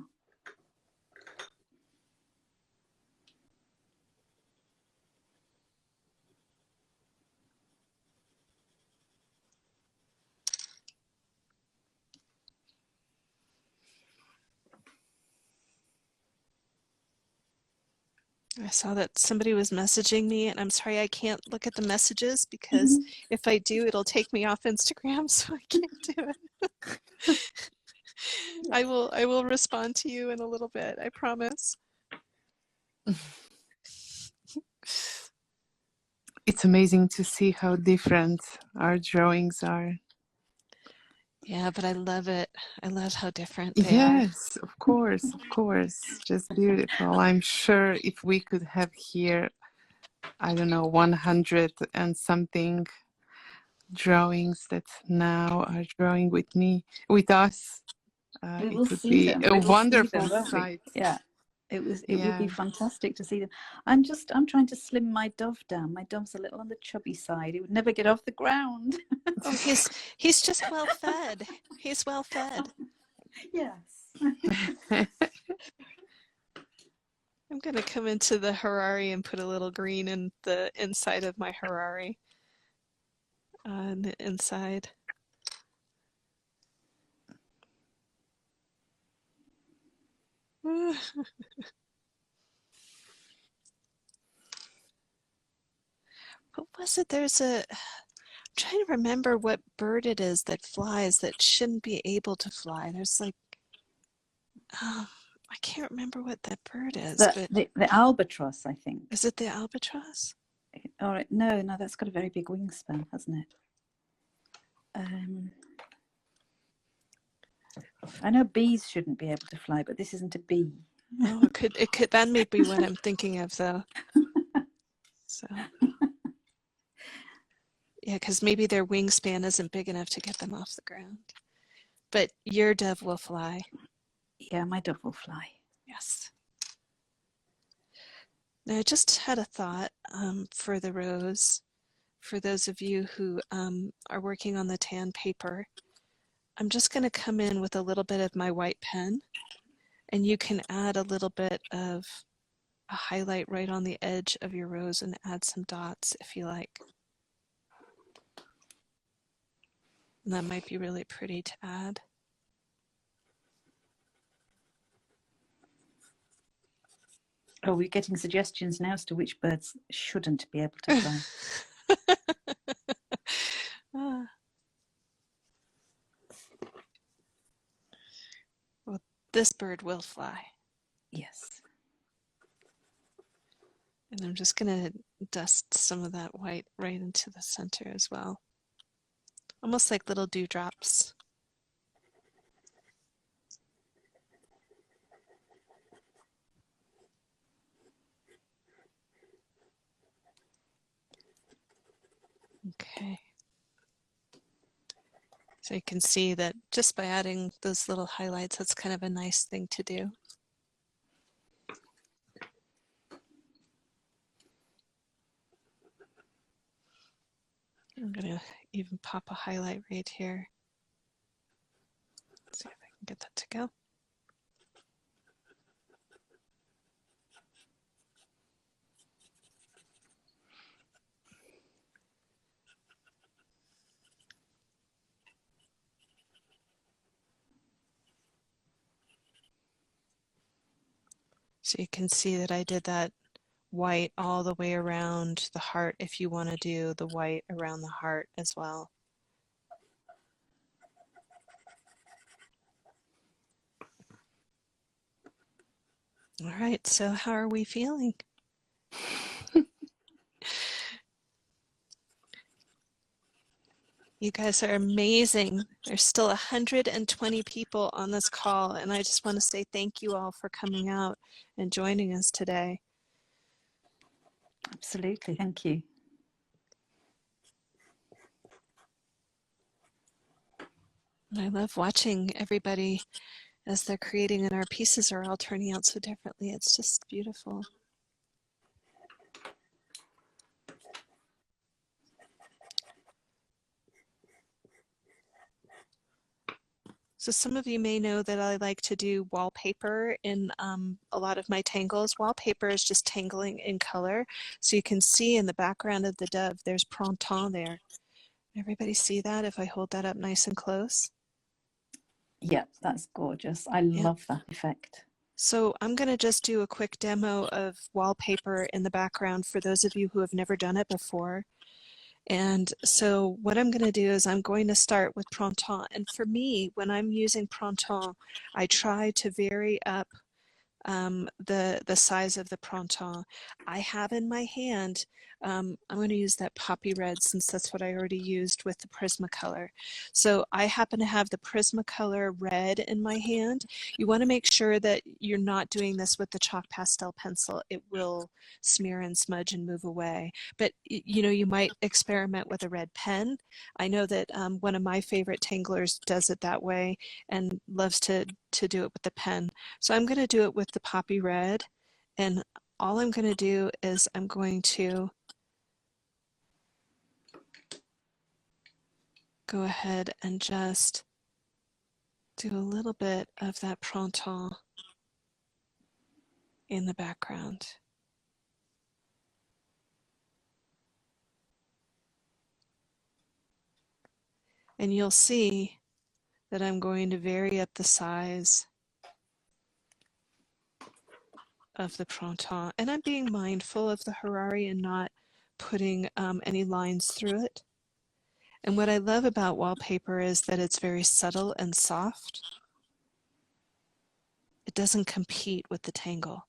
I saw that somebody was messaging me, and I'm sorry I can't look at the messages because if I do, it'll take me off Instagram, so I can't do it. I will respond to you in a little bit, I promise. It's amazing to see how different our drawings are. Yeah, but I love it. I love how different they are. Yes, of course, just beautiful. I'm sure if we could have here, I don't know, 100 and something drawings that now are drawing with us, We it will would see be them. a We will see wonderful them, won't we? sight. Yeah. It would be Yeah. fantastic to see them. I'm trying to slim my dove down. My dove's a little on the chubby side. He would never get off the ground. Oh, he's just well fed. He's well fed. Yes. I'm gonna come into the Hirari and put a little green in the inside of my Hirari. On the inside. What was it? I'm trying to remember what bird it is that flies that shouldn't be able to fly. There's like, I can't remember what that bird is, but The albatross, I think. is it the albatross? All right, no, that's got a very big wingspan, hasn't it? I know bees shouldn't be able to fly, but this isn't a bee. Oh, it could, that may be what I'm thinking of though. So, yeah, because maybe their wingspan isn't big enough to get them off the ground. But your dove will fly. Yeah, my dove will fly. Yes. Now, I just had a thought for the rose. For those of you who are working on the tan paper, I'm just going to come in with a little bit of my white pen, and you can add a little bit of a highlight right on the edge of your rose and add some dots if you like. And that might be really pretty to add. Oh, we're getting suggestions now as to which birds shouldn't be able to fly. Well, this bird will fly. Yes. And I'm just going to dust some of that white right into the center as well. Almost like little dewdrops. Okay. So you can see that just by adding those little highlights, that's kind of a nice thing to do. I'm going to even pop a highlight right here. Let's see if I can get that to go. So you can see that I did that white all the way around the heart if you want to do the white around the heart as well. All right, so how are we feeling? You guys are amazing. There's still 120 people on this call, and I just want to say thank you all for coming out and joining us today. Absolutely, thank you. I love watching everybody as they're creating, and our pieces are all turning out so differently. It's just beautiful. So some of you may know that I like to do wallpaper in a lot of my tangles. Wallpaper is just tangling in color. So you can see in the background of the dove, there's printemps there. Everybody see that if I hold that up nice and close? Yeah, that's gorgeous. I love that effect. So I'm going to just do a quick demo of wallpaper in the background for those of you who have never done it before. And so what I'm going to do is I'm going to start with printemps. And for me, when I'm using printemps, I try to vary up the size of the printemps. I have in my hand, I'm going to use that poppy red since that's what I already used with the Prisma color. So I happen to have the Prisma color red in my hand. You want to make sure that you're not doing this with the chalk pastel pencil. It will smear and smudge and move away. But you know, you might experiment with a red pen. I know that one of my favorite tanglers does it that way and loves to do it with the pen. So I'm going to do it with the poppy red, and all I'm going to do is I'm going to go ahead and just do a little bit of that printemps in the background. And you'll see that I'm going to vary up the size of the printemps, and I'm being mindful of the Hirari and not putting any lines through it. And what I love about wallpaper is that it's very subtle and soft. It doesn't compete with the Tangle.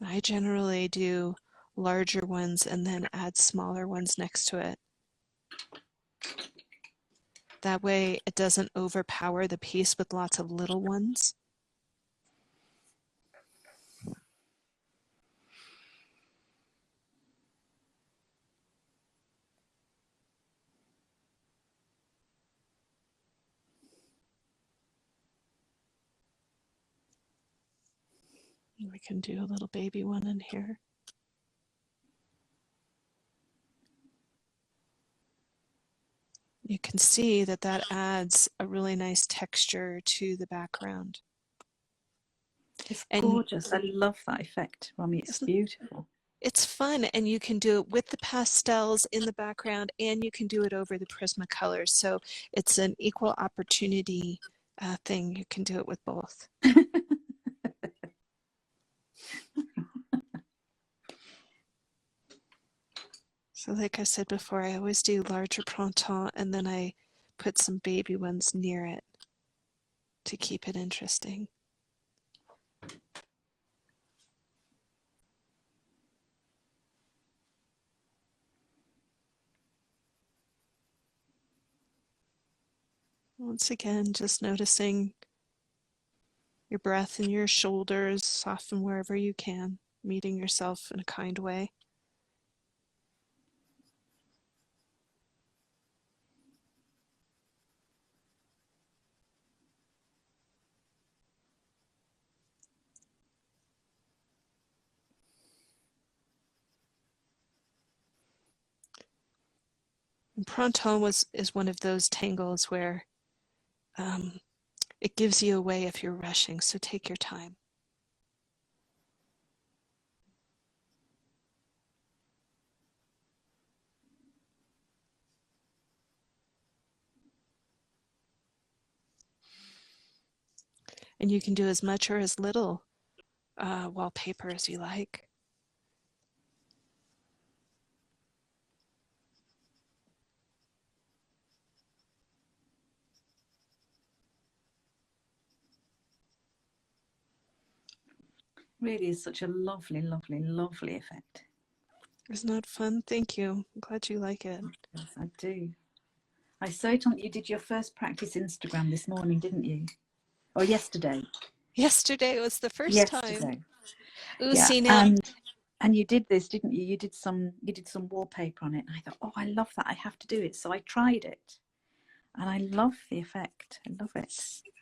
I generally do larger ones and then add smaller ones next to it. That way it doesn't overpower the piece with lots of little ones. We can do a little baby one in here. You can see that that adds a really nice texture to the background. It's And gorgeous. I love that effect, Romy. It's beautiful. it's fun, and you can do it with the pastels in the background, and you can do it over the Prisma colors. So it's an equal opportunity thing. You can do it with both. So like I said before, I always do larger printemps, and then I put some baby ones near it to keep it interesting. Once again, just noticing your breath in your shoulders, soften wherever you can, meeting yourself in a kind way. And printemps is one of those tangles where it gives you away if you're rushing, so take your time. And you can do as much or as little wallpaper as you like. Really is such a lovely, lovely, lovely effect. Isn't that fun? Thank you. I'm glad you like it. Yes, I do. I saw it on, you did your first practice Instagram this morning, didn't you? Or yesterday? Yesterday was the first time. Ooh, Yeah, see now. and you did this, didn't you? You did some wallpaper on it. And I thought, oh, I love that. I have to do it. So I tried it, and I love the effect. I love it.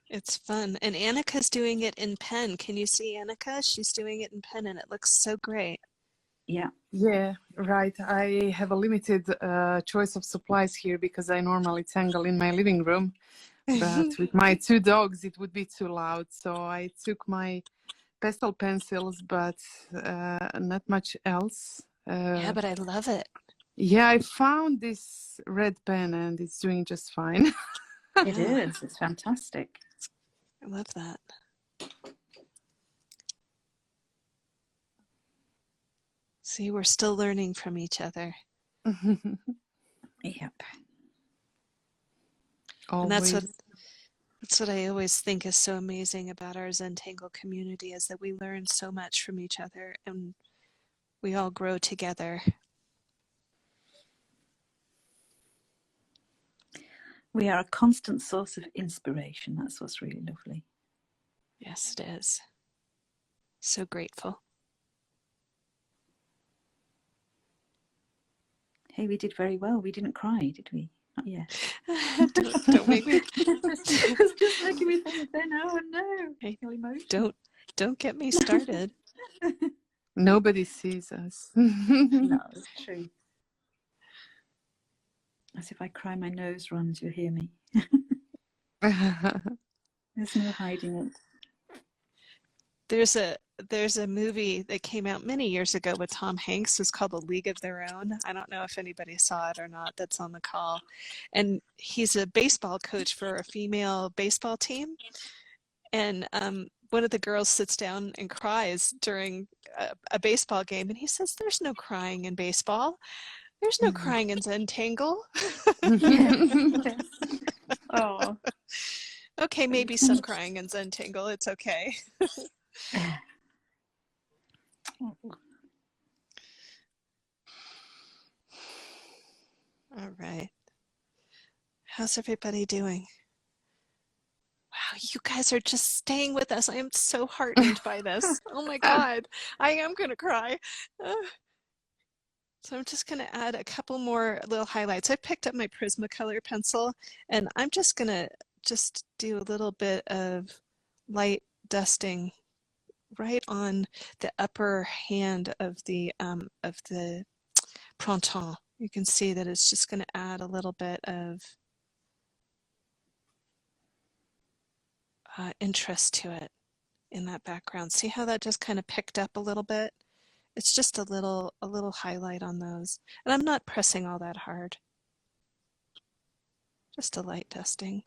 It's fun. And Anica's doing it in pen. Can you see Anica? She's doing it in pen, and it looks so great. Yeah. Yeah, right. I have a limited choice of supplies here because I normally tangle in my living room. But with my two dogs, it would be too loud. So I took my pastel pencils, but not much else. Yeah, but I love it. Yeah, I found this red pen and it's doing just fine. It is. It's fantastic. I love that. See, we're still learning from each other. Yep. And that's what I always think is so amazing about our Zentangle community, is that we learn so much from each other and we all grow together. We are a constant source of inspiration. That's what's really lovely. Yes, it is. So grateful. Hey, we did very well. We didn't cry, did we? Not yet. don't make me. It's just making me think then. Oh no! Hey, don't get me started. Nobody sees us. No, it's true. As if I cry, my nose runs. You'll hear me. There's no hiding it. There's a movie that came out many years ago with Tom Hanks. It's called A League of Their Own. I don't know if anybody saw it or not that's on the call. And he's a baseball coach for a female baseball team. and one of the girls sits down and cries during a baseball game, and he says, "There's no crying in baseball. There's no crying in Zentangle." Oh. Okay, maybe some crying in Zentangle. It's okay. All right. How's everybody doing? Wow, you guys are just staying with us. I am so heartened by this. Oh my God, I am gonna cry. So I'm just gonna add a couple more little highlights. I picked up my Prisma Color Pencil, and I'm just gonna do a little bit of light dusting right on the upper hand of the printemps. You can see that it's just gonna add a little bit of interest to it in that background. See how that just kind of picked up a little bit? It's just a little highlight on those. And I'm not pressing all that hard. Just a light dusting.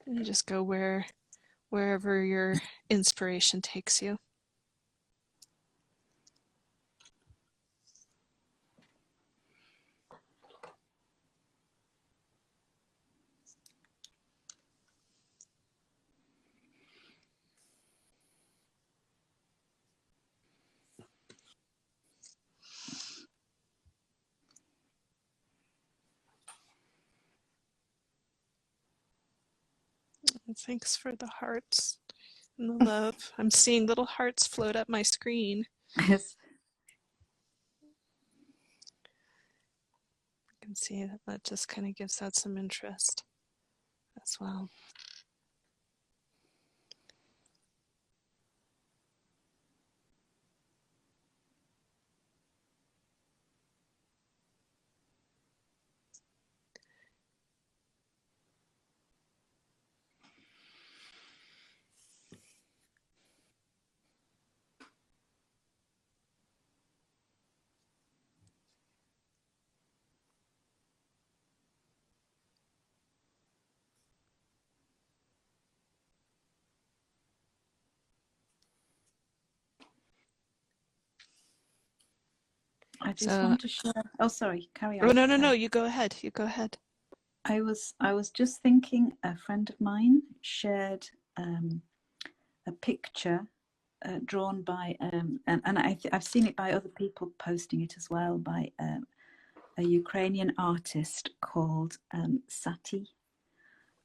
And you just go wherever your inspiration takes you. And thanks for the hearts and the love. I'm seeing little hearts float up my screen. Yes. You can see that just kind of gives that some interest as well. I just want to share. Oh, sorry. Carry Oh, on. no. You go ahead. You go ahead. I was just thinking. A friend of mine shared a picture drawn by and I've seen it by other people posting it as well, by a Ukrainian artist called Sati,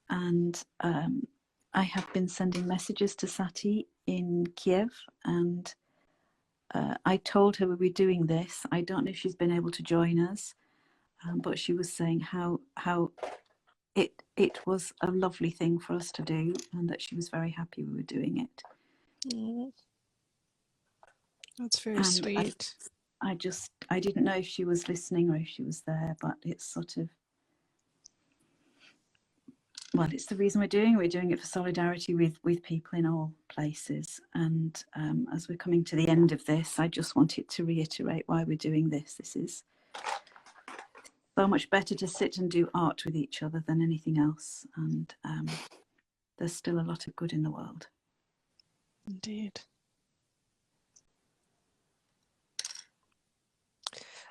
and I have been sending messages to Sati in Kiev, and I told her we were doing this. I don't know if she's been able to join us, but she was saying how it was a lovely thing for us to do, and that she was very happy we were doing it. Mm. That's very And sweet. I didn't know if she was listening or if she was there, but it's sort of, well, it's the reason we're doing it for solidarity with people in all places. And as we're coming to the end of this, I just wanted to reiterate why we're doing this. This is so much better to sit and do art with each other than anything else. And there's still a lot of good in the world. Indeed.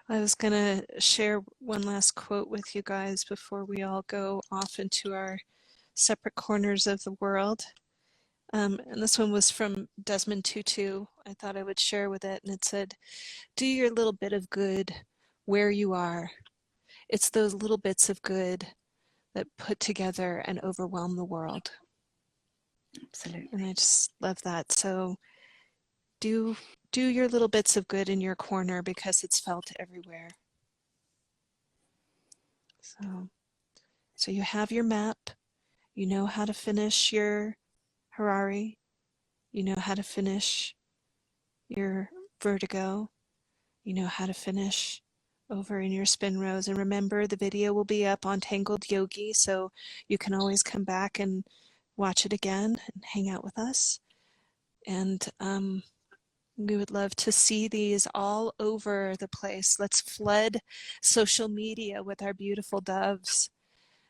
I was going to share one last quote with you guys before we all go off into our separate corners of the world. And this one was from Desmond Tutu. I thought I would share with it. And it said, "Do your little bit of good where you are. It's those little bits of good that put together and overwhelm the world." Absolutely. And I just love that. So do your little bits of good in your corner, because it's felt everywhere. So you have your map, you know how to finish your Hirari, you know how to finish your vertigo, you know how to finish over in your spin rows. And remember, the video will be up on Tangled Yogi, so you can always come back and watch it again and hang out with us. And We would love to see these all over the place. Let's flood social media with our beautiful doves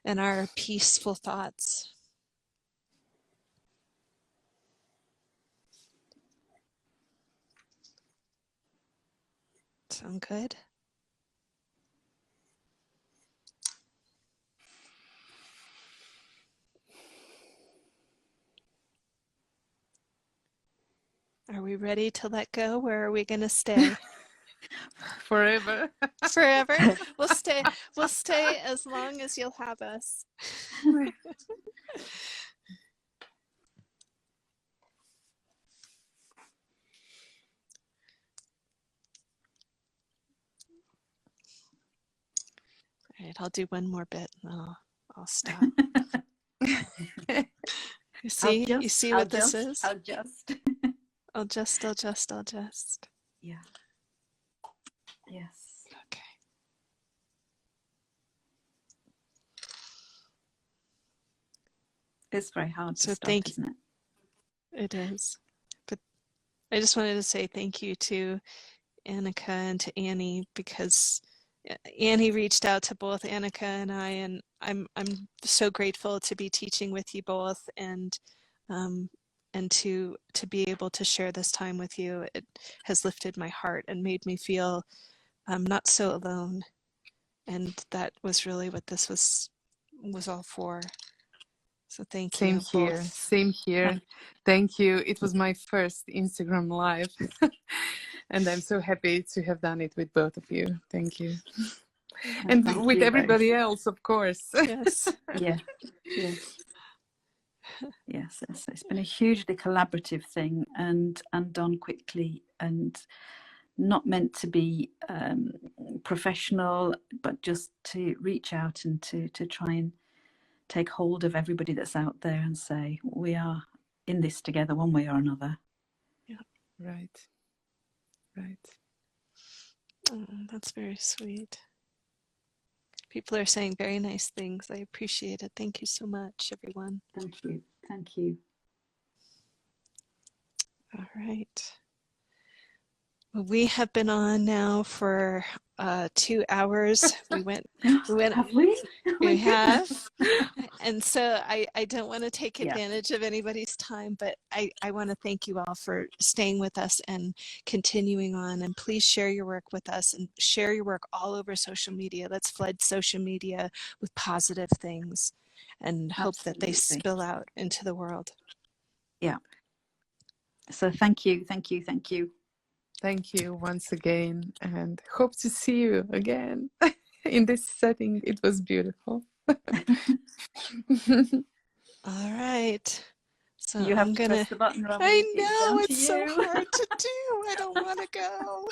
and our peaceful thoughts. Sound good? Are we ready to let go? Where are we going to stay? Forever. Forever? We'll stay. We'll stay as long as you'll have us. All right, I'll do one more bit and then I'll stop. You see what this is? I'll just. I'll just. Yeah. Yes. Okay. It's very hard to So stop, thank you. isn't it? It is. But I just wanted to say thank you to Anica and to Annie, because Annie reached out to both Anica and I'm so grateful to be teaching with you both, and to be able to share this time with you. It has lifted my heart and made me feel not so alone, and that was really what this was all for. So thank you both. Same here. Thank you. It was my first Instagram live. And I'm so happy to have done it with both of you. Thank you. And Thank with you everybody else, of course. Yes. Yeah. Yes. It's been a hugely collaborative thing, and done quickly, and not meant to be professional, but just to reach out and to try and take hold of everybody that's out there and say, we are in this together one way or another. Yeah. Right. Oh, that's very sweet. People are saying very nice things. I appreciate it. Thank you so much, everyone. Thank you. All right. Well, we have been on now for 2 hours. We went. Have we? Oh, we have. And so I don't want to take Yeah. advantage of anybody's time, but I want to thank you all for staying with us and continuing on. And please share your work with us, and share your work all over social media. Let's flood social media with positive things and hope that they spill out into the world. Yeah. So thank you. Thank you once again, and hope to see you again in this setting. It was beautiful. All right. So you have I'm to gonna press the button, Robbie. I know, it's so hard to do. I don't want to go.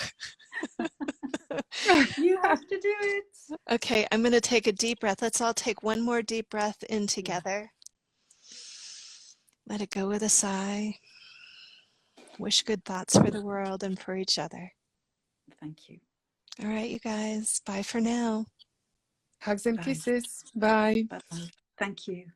You have to do it. Okay, I'm gonna take a deep breath. Let's all take one more deep breath in together. Let it go with a sigh. Wish good thoughts for the world and for each other. Thank you. All right, you guys. Bye for now. Hugs and Bye. kisses. Bye. Bye-bye. Thank you.